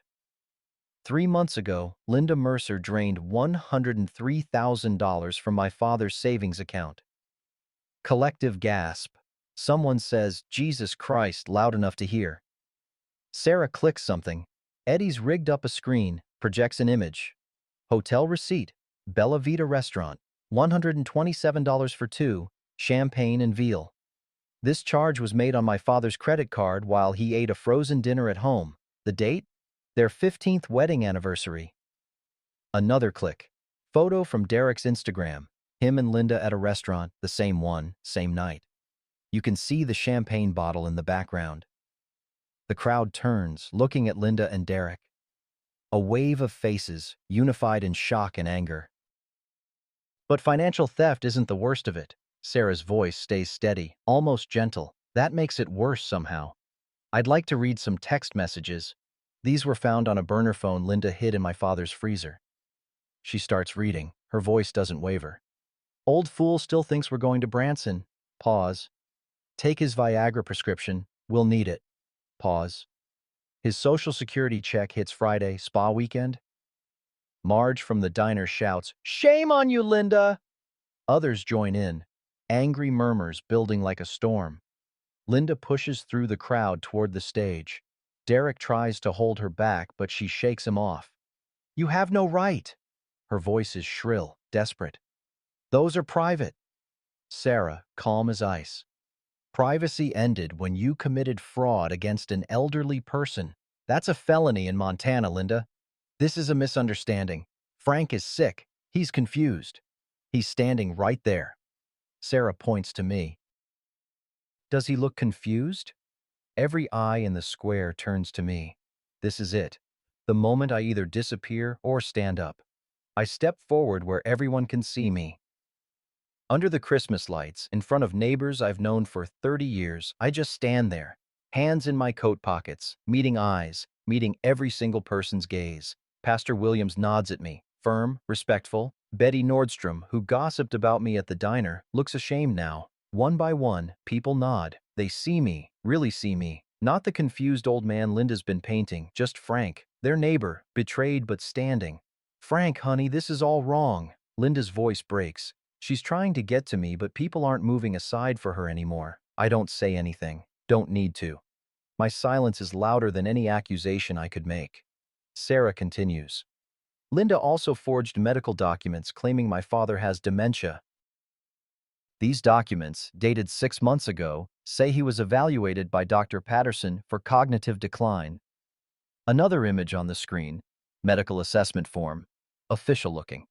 3 months ago, Linda Mercer drained $103,000 from my father's savings account. Collective gasp. Someone says, Jesus Christ, loud enough to hear. Sarah clicks something. Eddie's rigged up a screen, projects an image. Hotel receipt, Bella Vita restaurant, $127 for two, champagne and veal. This charge was made on my father's credit card while he ate a frozen dinner at home. The date? Their 15th wedding anniversary. Another click. Photo from Derek's Instagram. Him and Linda at a restaurant, the same one, same night. You can see the champagne bottle in the background. The crowd turns, looking at Linda and Derek. A wave of faces, unified in shock and anger. But financial theft isn't the worst of it. Sarah's voice stays steady, almost gentle. That makes it worse somehow. I'd like to read some text messages. These were found on a burner phone Linda hid in my father's freezer. She starts reading. Her voice doesn't waver. Old fool still thinks we're going to Branson. Pause. Take his Viagra prescription. We'll need it. Pause. His Social Security check hits Friday, spa weekend. Marge from the diner shouts, Shame on you, Linda! Others join in, angry murmurs building like a storm. Linda pushes through the crowd toward the stage. Derek tries to hold her back, but she shakes him off. You have no right. Her voice is shrill, desperate. Those are private. Sarah, calm as ice. Privacy ended when you committed fraud against an elderly person. That's a felony in Montana, Linda. This is a misunderstanding. Frank is sick. He's confused. He's standing right there. Sarah points to me. Does he look confused? Every eye in the square turns to me. This is it. The moment I either disappear or stand up. I step forward where everyone can see me. Under the Christmas lights, in front of neighbors I've known for 30 years, I just stand there, hands in my coat pockets, meeting eyes, meeting every single person's gaze. Pastor Williams nods at me, firm, respectful. Betty Nordstrom, who gossiped about me at the diner, looks ashamed now. One by one, people nod. They see me, really see me. Not the confused old man Linda's been painting, just Frank, their neighbor, betrayed but standing. Frank, honey, this is all wrong. Linda's voice breaks. She's trying to get to me, but people aren't moving aside for her anymore. I don't say anything. Don't need to. My silence is louder than any accusation I could make. Sarah continues. Linda also forged medical documents claiming my father has dementia. These documents, dated 6 months ago, say he was evaluated by Dr. Patterson for cognitive decline. Another image on the screen, medical assessment form, official looking.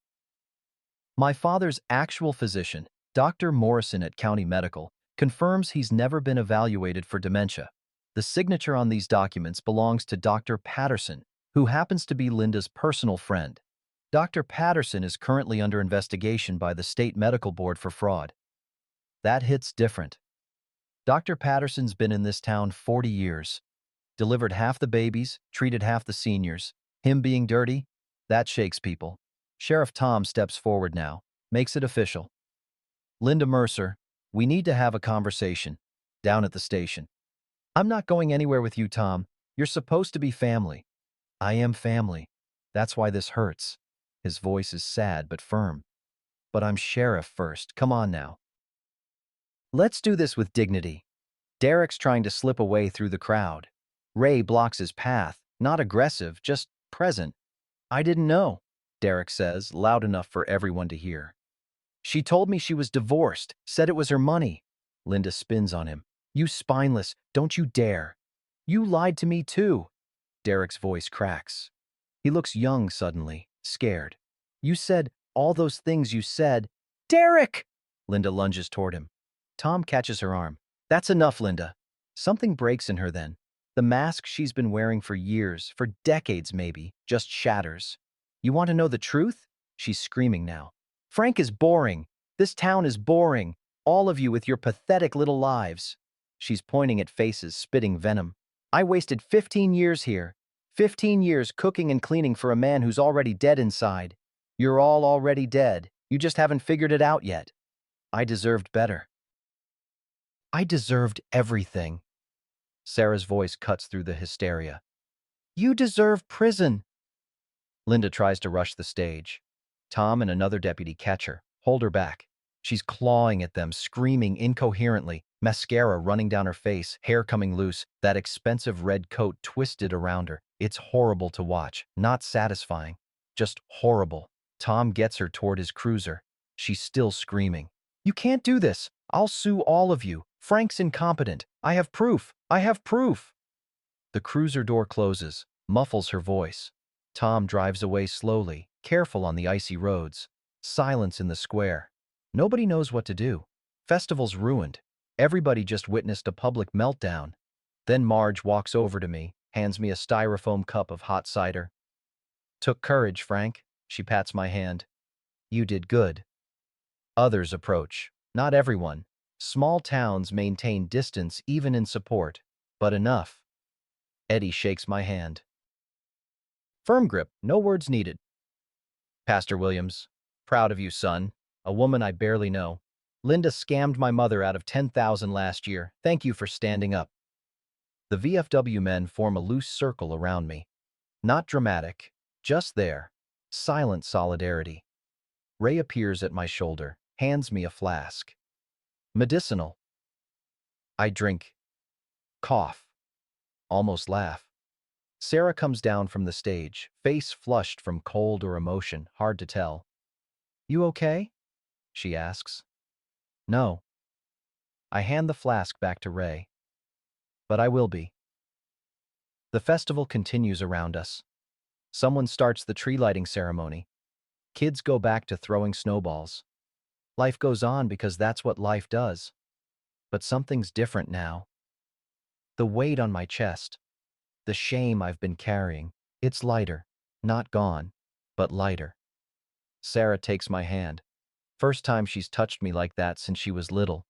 My father's actual physician, Dr. Morrison at County Medical, confirms he's never been evaluated for dementia. The signature on these documents belongs to Dr. Patterson, who happens to be Linda's personal friend. Dr. Patterson is currently under investigation by the State Medical Board for fraud. That hits different. Dr. Patterson's been in this town 40 years. Delivered half the babies, treated half the seniors. Him being dirty? That shakes people. Sheriff Tom steps forward now, makes it official. Linda Mercer, we need to have a conversation. Down at the station. I'm not going anywhere with you, Tom. You're supposed to be family. I am family. That's why this hurts. His voice is sad but firm. But I'm sheriff first. Come on now. Let's do this with dignity. Derek's trying to slip away through the crowd. Ray blocks his path, not aggressive, just present. I didn't know, Derek says, loud enough for everyone to hear. She told me she was divorced, said it was her money. Linda spins on him. You spineless, don't you dare. You lied to me too. Derek's voice cracks. He looks young suddenly, scared. You said all those things you said. Derek! Linda lunges toward him. Tom catches her arm. That's enough, Linda. Something breaks in her then. The mask she's been wearing for years, for decades maybe, just shatters. You want to know the truth? She's screaming now. Frank is boring. This town is boring. All of you with your pathetic little lives. She's pointing at faces, spitting venom. I wasted 15 years here. 15 years cooking and cleaning for a man who's already dead inside. You're all already dead. You just haven't figured it out yet. I deserved better. I deserved everything. Sarah's voice cuts through the hysteria. You deserve prison. Linda tries to rush the stage. Tom and another deputy catch her, hold her back. She's clawing at them, screaming incoherently, mascara running down her face, hair coming loose, that expensive red coat twisted around her. It's horrible to watch, not satisfying, just horrible. Tom gets her toward his cruiser. She's still screaming. You can't do this. I'll sue all of you. Frank's incompetent. I have proof. I have proof. The cruiser door closes, muffles her voice. Tom drives away slowly, careful on the icy roads. Silence in the square. Nobody knows what to do. Festival's ruined. Everybody just witnessed a public meltdown. Then Marge walks over to me, hands me a styrofoam cup of hot cider. Took courage, Frank. She pats my hand. You did good. Others approach. Not everyone. Small towns maintain distance even in support, but enough. Eddie shakes my hand. Firm grip, no words needed. Pastor Williams, proud of you, son. A woman I barely know. Linda scammed my mother out of $10,000 last year. Thank you for standing up. The VFW men form a loose circle around me. Not dramatic, just there. Silent solidarity. Ray appears at my shoulder, hands me a flask. Medicinal. I drink. Cough. Almost laugh. Sarah comes down from the stage, face flushed from cold or emotion, hard to tell. You okay? She asks. No. I hand the flask back to Ray. But I will be. The festival continues around us. Someone starts the tree lighting ceremony. Kids go back to throwing snowballs. Life goes on because that's what life does. But something's different now. The weight on my chest, the shame I've been carrying, it's lighter, not gone, but lighter. Sarah takes my hand. First time she's touched me like that since she was little.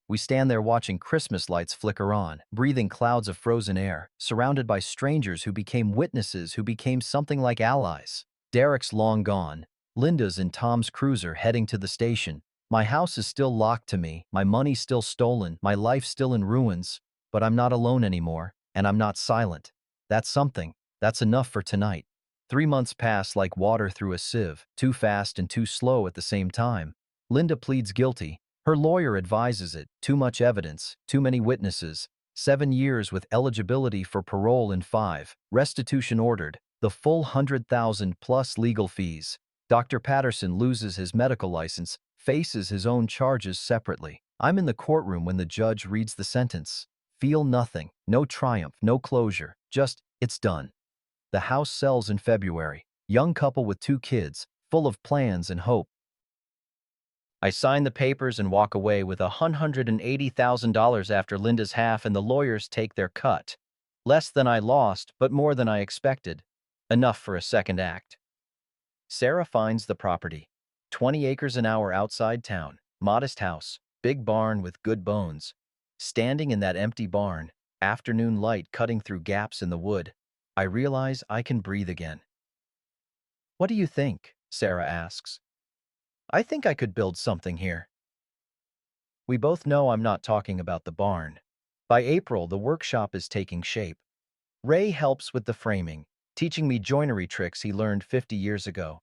We stand there watching Christmas lights flicker on, breathing clouds of frozen air, surrounded by strangers who became witnesses, who became something like allies. Derek's long gone. Linda's in Tom's cruiser heading to the station. My house is still locked to me, my money still stolen, my life still in ruins, but I'm not alone anymore, and I'm not silent. That's something. That's enough for tonight. 3 months pass like water through a sieve, too fast and too slow at the same time. Linda pleads guilty. Her lawyer advises it. Too much evidence, too many witnesses. 7 years with eligibility for parole in 5. Restitution ordered. The full 100,000 plus legal fees. Dr. Patterson loses his medical license. faces his own charges separately. I'm in the courtroom when the judge reads the sentence. Feel nothing, no triumph, no closure, just, it's done. The house sells in February. Young couple with 2 kids, full of plans and hope. I sign the papers and walk away with $180,000 after Linda's half and the lawyers take their cut. Less than I lost, but more than I expected. Enough for a second act. Sarah finds the property. 20 acres an hour outside town. Modest house. Big barn with good bones. Standing in that empty barn, afternoon light cutting through gaps in the wood, I realize I can breathe again. "What do you think?" Sarah asks. "I think I could build something here." We both know I'm not talking about the barn. By April, the workshop is taking shape. Ray helps with the framing, teaching me joinery tricks he learned 50 years ago.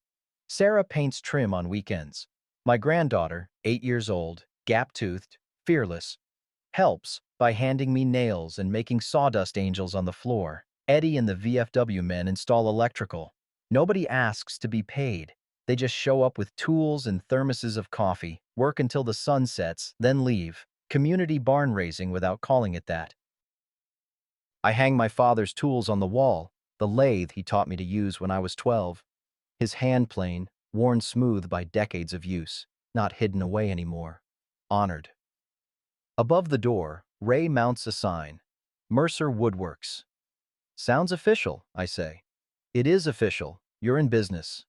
Sarah paints trim on weekends. My granddaughter, 8 years old, gap-toothed, fearless, helps by handing me nails and making sawdust angels on the floor. Eddie and the VFW men install electrical. Nobody asks to be paid. They just show up with tools and thermoses of coffee, work until the sun sets, then leave. Community barn raising without calling it that. I hang my father's tools on the wall, the lathe he taught me to use when I was 12. His hand plane, worn smooth by decades of use, not hidden away anymore. Honored. Above the door, Ray mounts a sign. Mercer Woodworks. Sounds official, I say. It is official. You're in business.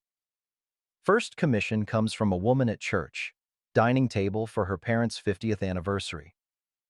First commission comes from a woman at church. Dining table for her parents' 50th anniversary.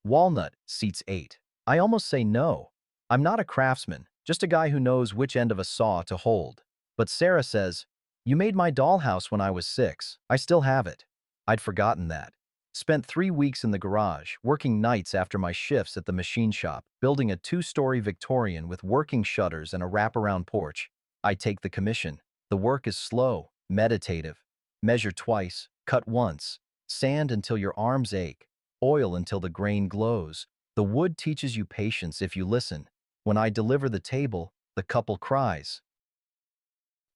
Walnut seats 8. I almost say no. I'm not a craftsman, just a guy who knows which end of a saw to hold. But Sarah says, "You made my dollhouse when I was 6. I still have it." I'd forgotten that. Spent 3 weeks in the garage, working nights after my shifts at the machine shop, building a 2-story Victorian with working shutters and a wraparound porch. I take the commission. The work is slow, meditative. Measure twice, cut once, sand until your arms ache, oil until the grain glows. The wood teaches you patience if you listen. When I deliver the table, the couple cries.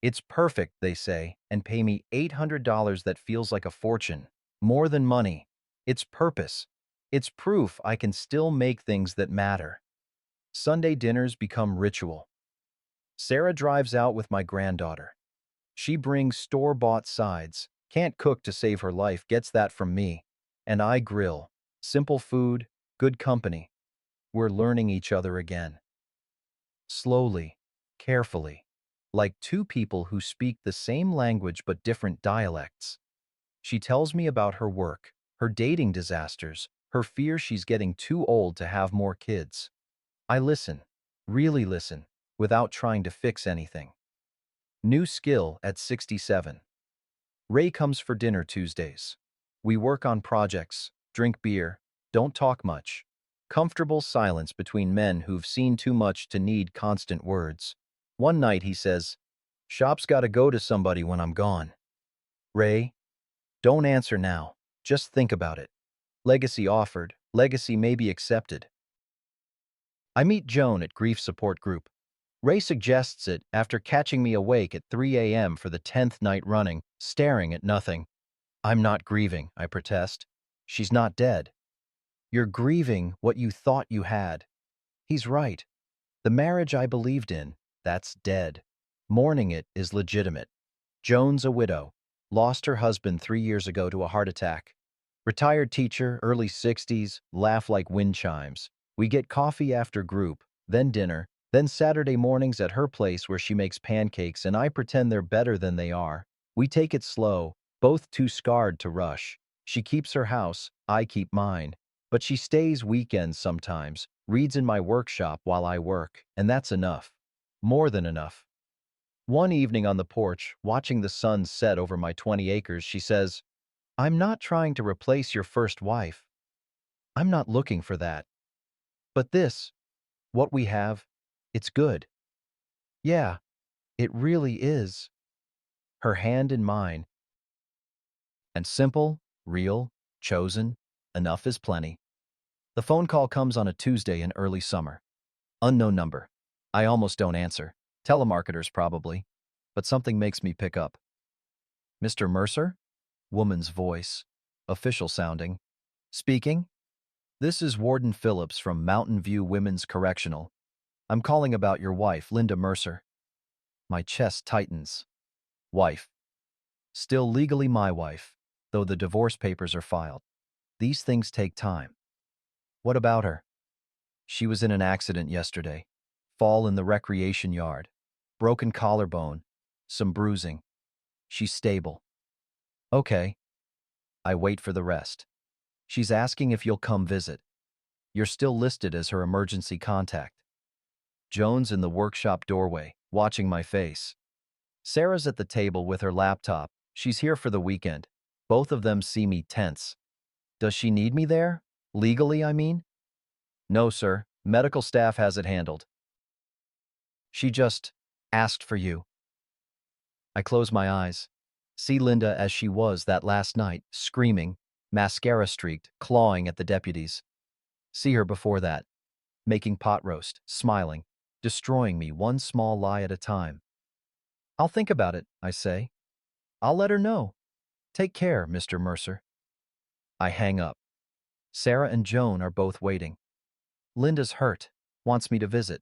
"It's perfect," they say, and pay me $800 that feels like a fortune. More than money. It's purpose. It's proof I can still make things that matter. Sunday dinners become ritual. Sarah drives out with my granddaughter. She brings store-bought sides. Can't cook to save her life, gets that from me. And I grill. Simple food, good company. We're learning each other again. Slowly, carefully, like 2 people who speak the same language but different dialects. She tells me about her work, her dating disasters, her fear she's getting too old to have more kids. I listen, really listen, without trying to fix anything. New skill at 67. Ray comes for dinner Tuesdays. We work on projects, drink beer, don't talk much. Comfortable silence between men who've seen too much to need constant words. One night he says, "Shop's gotta go to somebody when I'm gone." "Ray, don't answer now. Just think about it. Legacy offered, legacy may be accepted." I meet Joan at Grief Support Group. Ray suggests it after catching me awake at 3 a.m. for the 10th night running, staring at nothing. "I'm not grieving," I protest. "She's not dead. You're grieving what you thought you had." He's right. The marriage I believed in, that's dead. Mourning it is legitimate. Joan's a widow. Lost her husband 3 years ago to a heart attack. Retired teacher, early 60s, laugh like wind chimes. We get coffee after group, then dinner, then Saturday mornings at her place where she makes pancakes and I pretend they're better than they are. We take it slow, both too scarred to rush. She keeps her house, I keep mine. But she stays weekends sometimes, reads in my workshop while I work, and that's enough. More than enough. One evening on the porch, watching the sun set over my 20 acres, she says, "I'm not trying to replace your first wife. I'm not looking for that. But this, what we have, it's good." Yeah, it really is. Her hand in mine. And simple, real, chosen, enough is plenty. The phone call comes on a Tuesday in early summer. Unknown number. I almost don't answer. Telemarketers probably. But something makes me pick up. "Mr. Mercer?" Woman's voice. official sounding. Speaking? This is Warden Phillips from Mountain View Women's Correctional. I'm calling about your wife, Linda Mercer. My chest tightens. Wife. Still legally my wife, though the divorce papers are filed. These things take time. What about her? She was in an accident yesterday. Fall in the recreation yard. Broken collarbone. Some bruising. She's stable. Okay. I wait for the rest. She's asking if you'll come visit. You're still listed as her emergency contact. Joan's in the workshop doorway, watching my face. Sarah's at the table with her laptop. She's here for the weekend. Both of them see me tense. Does she need me there? Legally, I mean? No, sir. Medical staff has it handled. She just asked for you. I close my eyes. See Linda as she was that last night, screaming, mascara-streaked, clawing at the deputies. See her before that, making pot roast, smiling, destroying me one small lie at a time. I'll think about it, I say. I'll let her know. Take care, Mr. Mercer. I hang up. Sarah and Joan are both waiting. Linda's hurt, wants me to visit.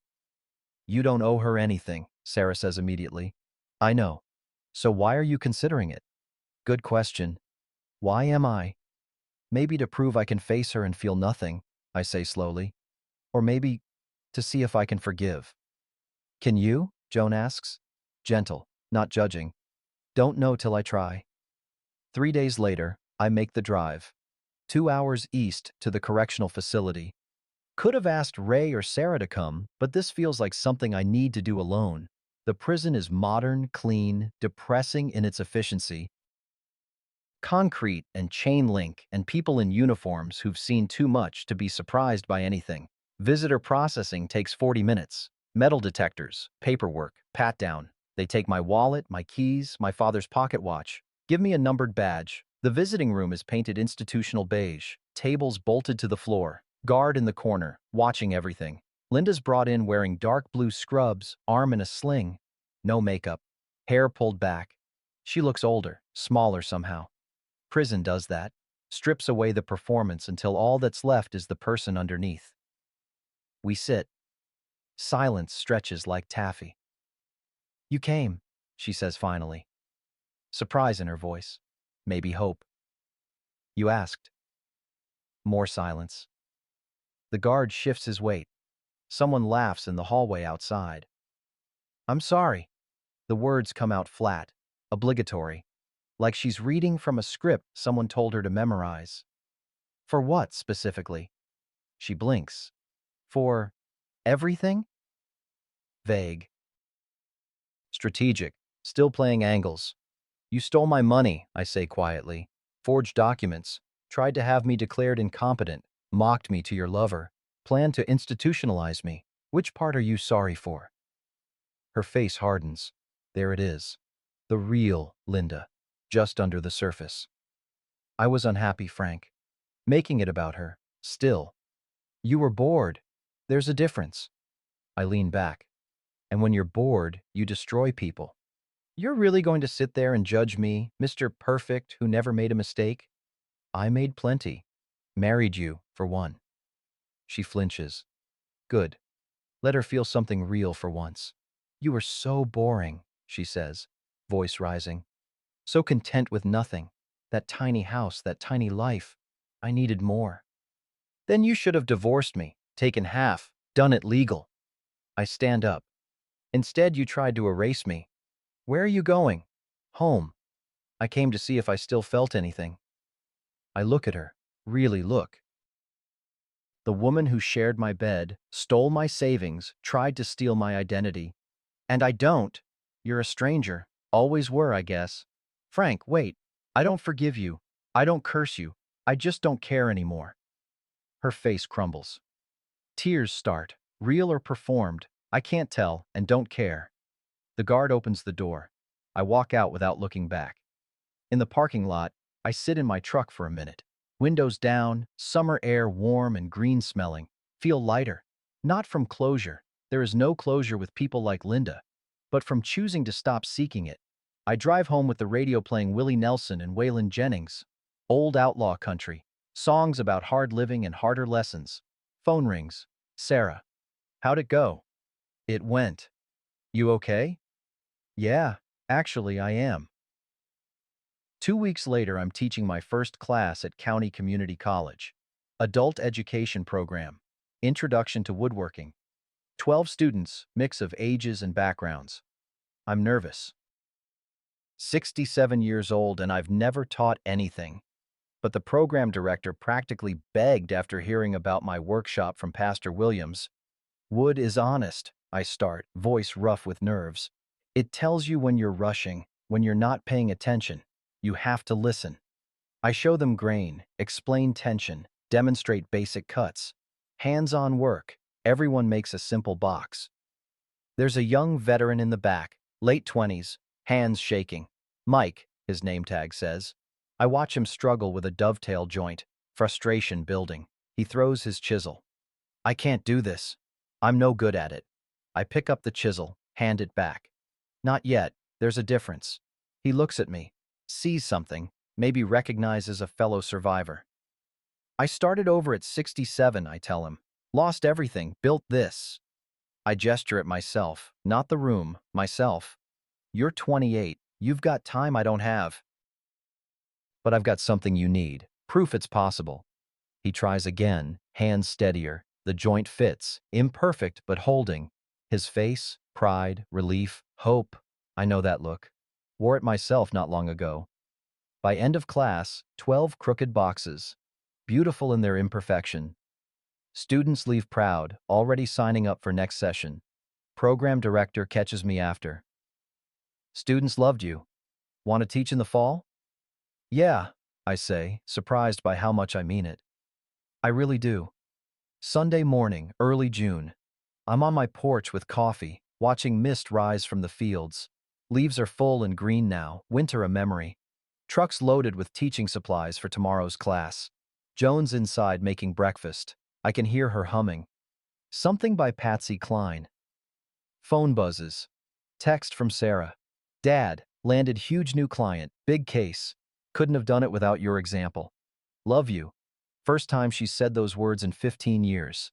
You don't owe her anything, Sarah says immediately. I know. So why are you considering it? Good question. Why am I? Maybe to prove I can face her and feel nothing, I say slowly. Or maybe to see if I can forgive. Can you? Joan asks. Gentle, not judging. Don't know till I try. 3 days later, I make the drive. 2 hours east to the correctional facility. Could have asked Ray or Sarah to come, but this feels like something I need to do alone. The prison is modern, clean, depressing in its efficiency. Concrete and chain link and people in uniforms who've seen too much to be surprised by anything. Visitor processing takes 40 minutes. Metal detectors, paperwork, pat down. They take my wallet, my keys, my father's pocket watch. Give me a numbered badge. The visiting room is painted institutional beige. Tables bolted to the floor. Guard in the corner, watching everything. Linda's brought in wearing dark blue scrubs, arm in a sling. No makeup. Hair pulled back. She looks older, smaller somehow. Prison does that. Strips away the performance until all that's left is the person underneath. We sit. Silence stretches like taffy. You came, she says finally. Surprise in her voice. Maybe hope. You asked. More silence. The guard shifts his weight. Someone laughs in the hallway outside. I'm sorry. The words come out flat, obligatory, like she's reading from a script someone told her to memorize. For what, specifically? She blinks. For everything? Vague. Strategic. Still playing angles. You stole my money, I say quietly. Forged documents. Tried to have me declared incompetent. Mocked me to your lover. Planned to institutionalize me. Which part are you sorry for? Her face hardens. There it is. The real Linda. Just under the surface. I was unhappy, Frank. Making it about her. Still. You were bored. There's a difference. I lean back. And when you're bored, you destroy people. You're really going to sit there and judge me, Mr. Perfect, who never made a mistake? I made plenty. Married you, for one. She flinches. Good. Let her feel something real for once. You were so boring, she says, voice rising. So content with nothing. That tiny house, that tiny life. I needed more. Then you should have divorced me, taken half, done it legal. I stand up. Instead, you tried to erase me. Where are you going? Home. I came to see if I still felt anything. I look at her. Really look. The woman who shared my bed, stole my savings, tried to steal my identity. And I don't. You're a stranger. Always were, I guess. Frank, wait. I don't forgive you. I don't curse you. I just don't care anymore. Her face crumbles. Tears start. Real or performed. I can't tell and don't care. The guard opens the door. I walk out without looking back. In the parking lot, I sit in my truck for a minute. Windows down, summer air warm and green smelling. Feel lighter. Not from closure. There is no closure with people like Linda, but from choosing to stop seeking it. I drive home with the radio playing Willie Nelson and Waylon Jennings. Old outlaw country. Songs about hard living and harder lessons. Phone rings. Sarah. How'd it go? It went. You okay? Yeah, actually I am. 2 weeks later, I'm teaching my first class at County Community College. Adult Education Program. Introduction to Woodworking. 12 students, mix of ages and backgrounds. I'm nervous. 67 years old and I've never taught anything. But the program director practically begged after hearing about my workshop from Pastor Williams. Wood is honest, I start, voice rough with nerves. It tells you when you're rushing, when you're not paying attention. You have to listen. I show them grain, explain tension, demonstrate basic cuts. Hands-on work. Everyone makes a simple box. There's a young veteran in the back, late 20s, hands shaking. Mike, his name tag says. I watch him struggle with a dovetail joint, frustration building. He throws his chisel. I can't do this. I'm no good at it. I pick up the chisel, hand it back. Not yet, there's a difference. He looks at me, sees something, maybe recognizes a fellow survivor. I started over at 67, I tell him. Lost everything, built this. I gesture at myself, not the room, myself. You're 28, you've got time I don't have. But I've got something you need, proof it's possible. He tries again, hands steadier. The joint fits, imperfect but holding. His face, pride, relief, hope. I know that look. Wore it myself not long ago. By end of class, 12 crooked boxes. Beautiful in their imperfection. Students leave proud, already signing up for next session. Program director catches me after. Students loved you. Want to teach in the fall? Yeah, I say, surprised by how much I mean it. I really do. Sunday morning, early June. I'm on my porch with coffee, watching mist rise from the fields. Leaves are full and green now, winter a memory. Trucks loaded with teaching supplies for tomorrow's class. Joan's inside making breakfast. I can hear her humming. Something by Patsy Cline. Phone buzzes. Text from Sarah. Dad, landed huge new client, big case. Couldn't have done it without your example. Love you. First time she's said those words in 15 years.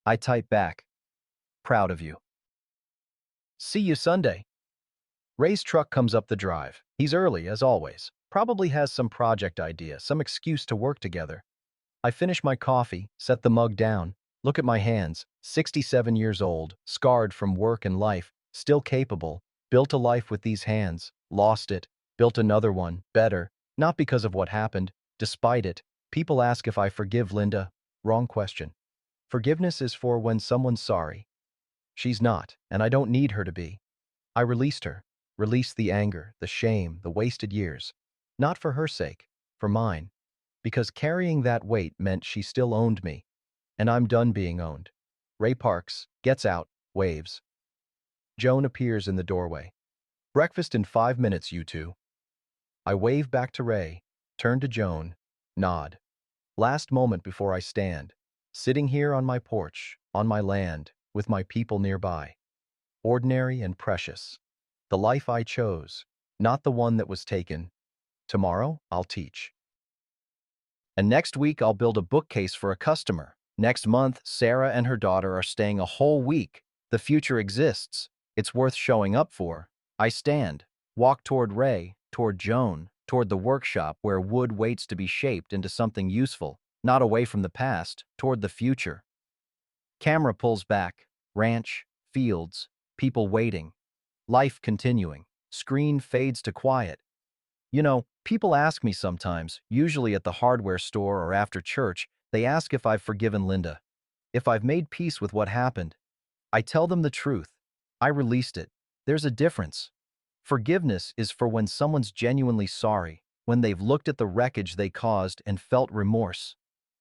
I type back. Proud of you. See you Sunday. Ray's truck comes up the drive. He's early, as always. Probably has some project idea, some excuse to work together. I finish my coffee, set the mug down, look at my hands, 67 years old, scarred from work and life, still capable, built a life with these hands, lost it, built another one, better, not because of what happened, despite it. People ask if I forgive Linda. Wrong question. Forgiveness is for when someone's sorry. She's not, and I don't need her to be. I released her, released the anger, the shame, the wasted years. Not for her sake, for mine. Because carrying that weight meant she still owned me. And I'm done being owned. Ray parks, gets out, waves. Joan appears in the doorway. Breakfast in 5 minutes, you two. I wave back to Ray, turn to Joan, nod. Last moment before I stand. Sitting here on my porch, on my land, with my people nearby. Ordinary and precious. The life I chose, not the one that was taken. Tomorrow, I'll teach. And next week, I'll build a bookcase for a customer. Next month, Sarah and her daughter are staying a whole week. The future exists. It's worth showing up for. I stand, walk toward Ray, toward Joan, toward the workshop where wood waits to be shaped into something useful, not away from the past, toward the future. Camera pulls back, ranch, fields, people waiting, life continuing. Screen fades to quiet. You know, people ask me sometimes, usually at the hardware store or after church, they ask if I've forgiven Linda, if I've made peace with what happened. I tell them the truth. I released it. There's a difference. Forgiveness is for when someone's genuinely sorry, when they've looked at the wreckage they caused and felt remorse.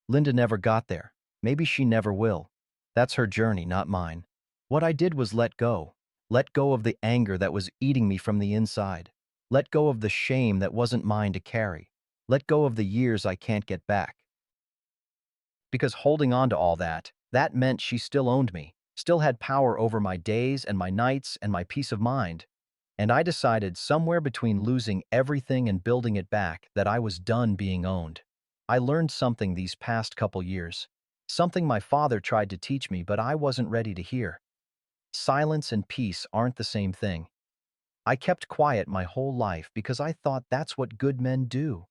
Linda never got there. Maybe she never will. That's her journey, not mine. What I did was let go. Let go of the anger that was eating me from the inside. Let go of the shame that wasn't mine to carry. Let go of the years I can't get back. Because holding on to all that meant she still owned me, still had power over my days and my nights and my peace of mind. And I decided somewhere between losing everything and building it back that I was done being owned. I learned something these past couple years. Something my father tried to teach me, but I wasn't ready to hear. Silence and peace aren't the same thing. I kept quiet my whole life because I thought that's what good men do.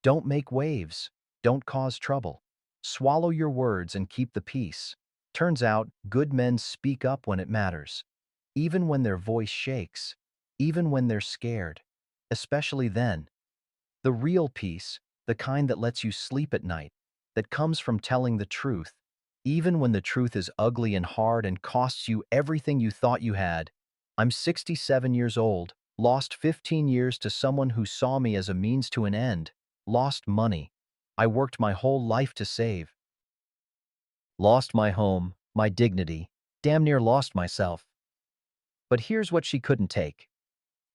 Don't make waves. Don't cause trouble. Swallow your words and keep the peace. Turns out, good men speak up when it matters. Even when their voice shakes. Even when they're scared. Especially then. The real peace, the kind that lets you sleep at night, that comes from telling the truth, even when the truth is ugly and hard and costs you everything you thought you had. I'm 67 years old, lost 15 years to someone who saw me as a means to an end, lost money. I worked my whole life to save. Lost my home, my dignity, damn near lost myself. But here's what she couldn't take.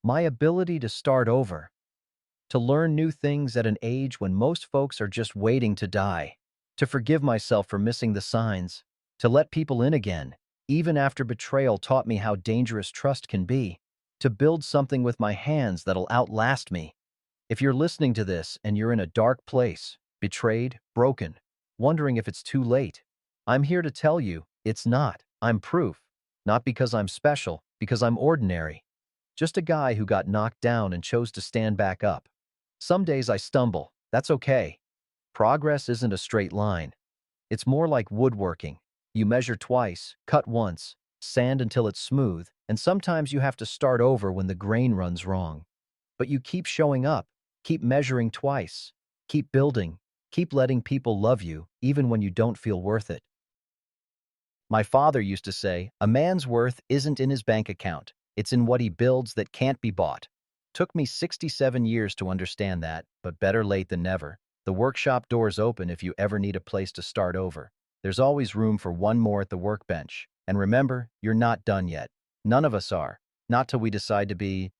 My ability to start over. To learn new things at an age when most folks are just waiting to die, to forgive myself for missing the signs, to let people in again, even after betrayal taught me how dangerous trust can be, to build something with my hands that'll outlast me. If you're listening to this and you're in a dark place, betrayed, broken, wondering if it's too late, I'm here to tell you, it's not. I'm proof. Not because I'm special, because I'm ordinary. Just a guy who got knocked down and chose to stand back up. Some days I stumble. That's okay. Progress isn't a straight line. It's more like woodworking. You measure twice, cut once, sand until it's smooth, and sometimes you have to start over when the grain runs wrong. But you keep showing up, keep measuring twice, keep building, keep letting people love you even when you don't feel worth it. My father used to say, a man's worth isn't in his bank account. It's in what he builds that can't be bought. Took me 67 years to understand that, but better late than never. The workshop door's open if you ever need a place to start over. There's always room for one more at the workbench. And remember, you're not done yet. None of us are. Not till we decide to be.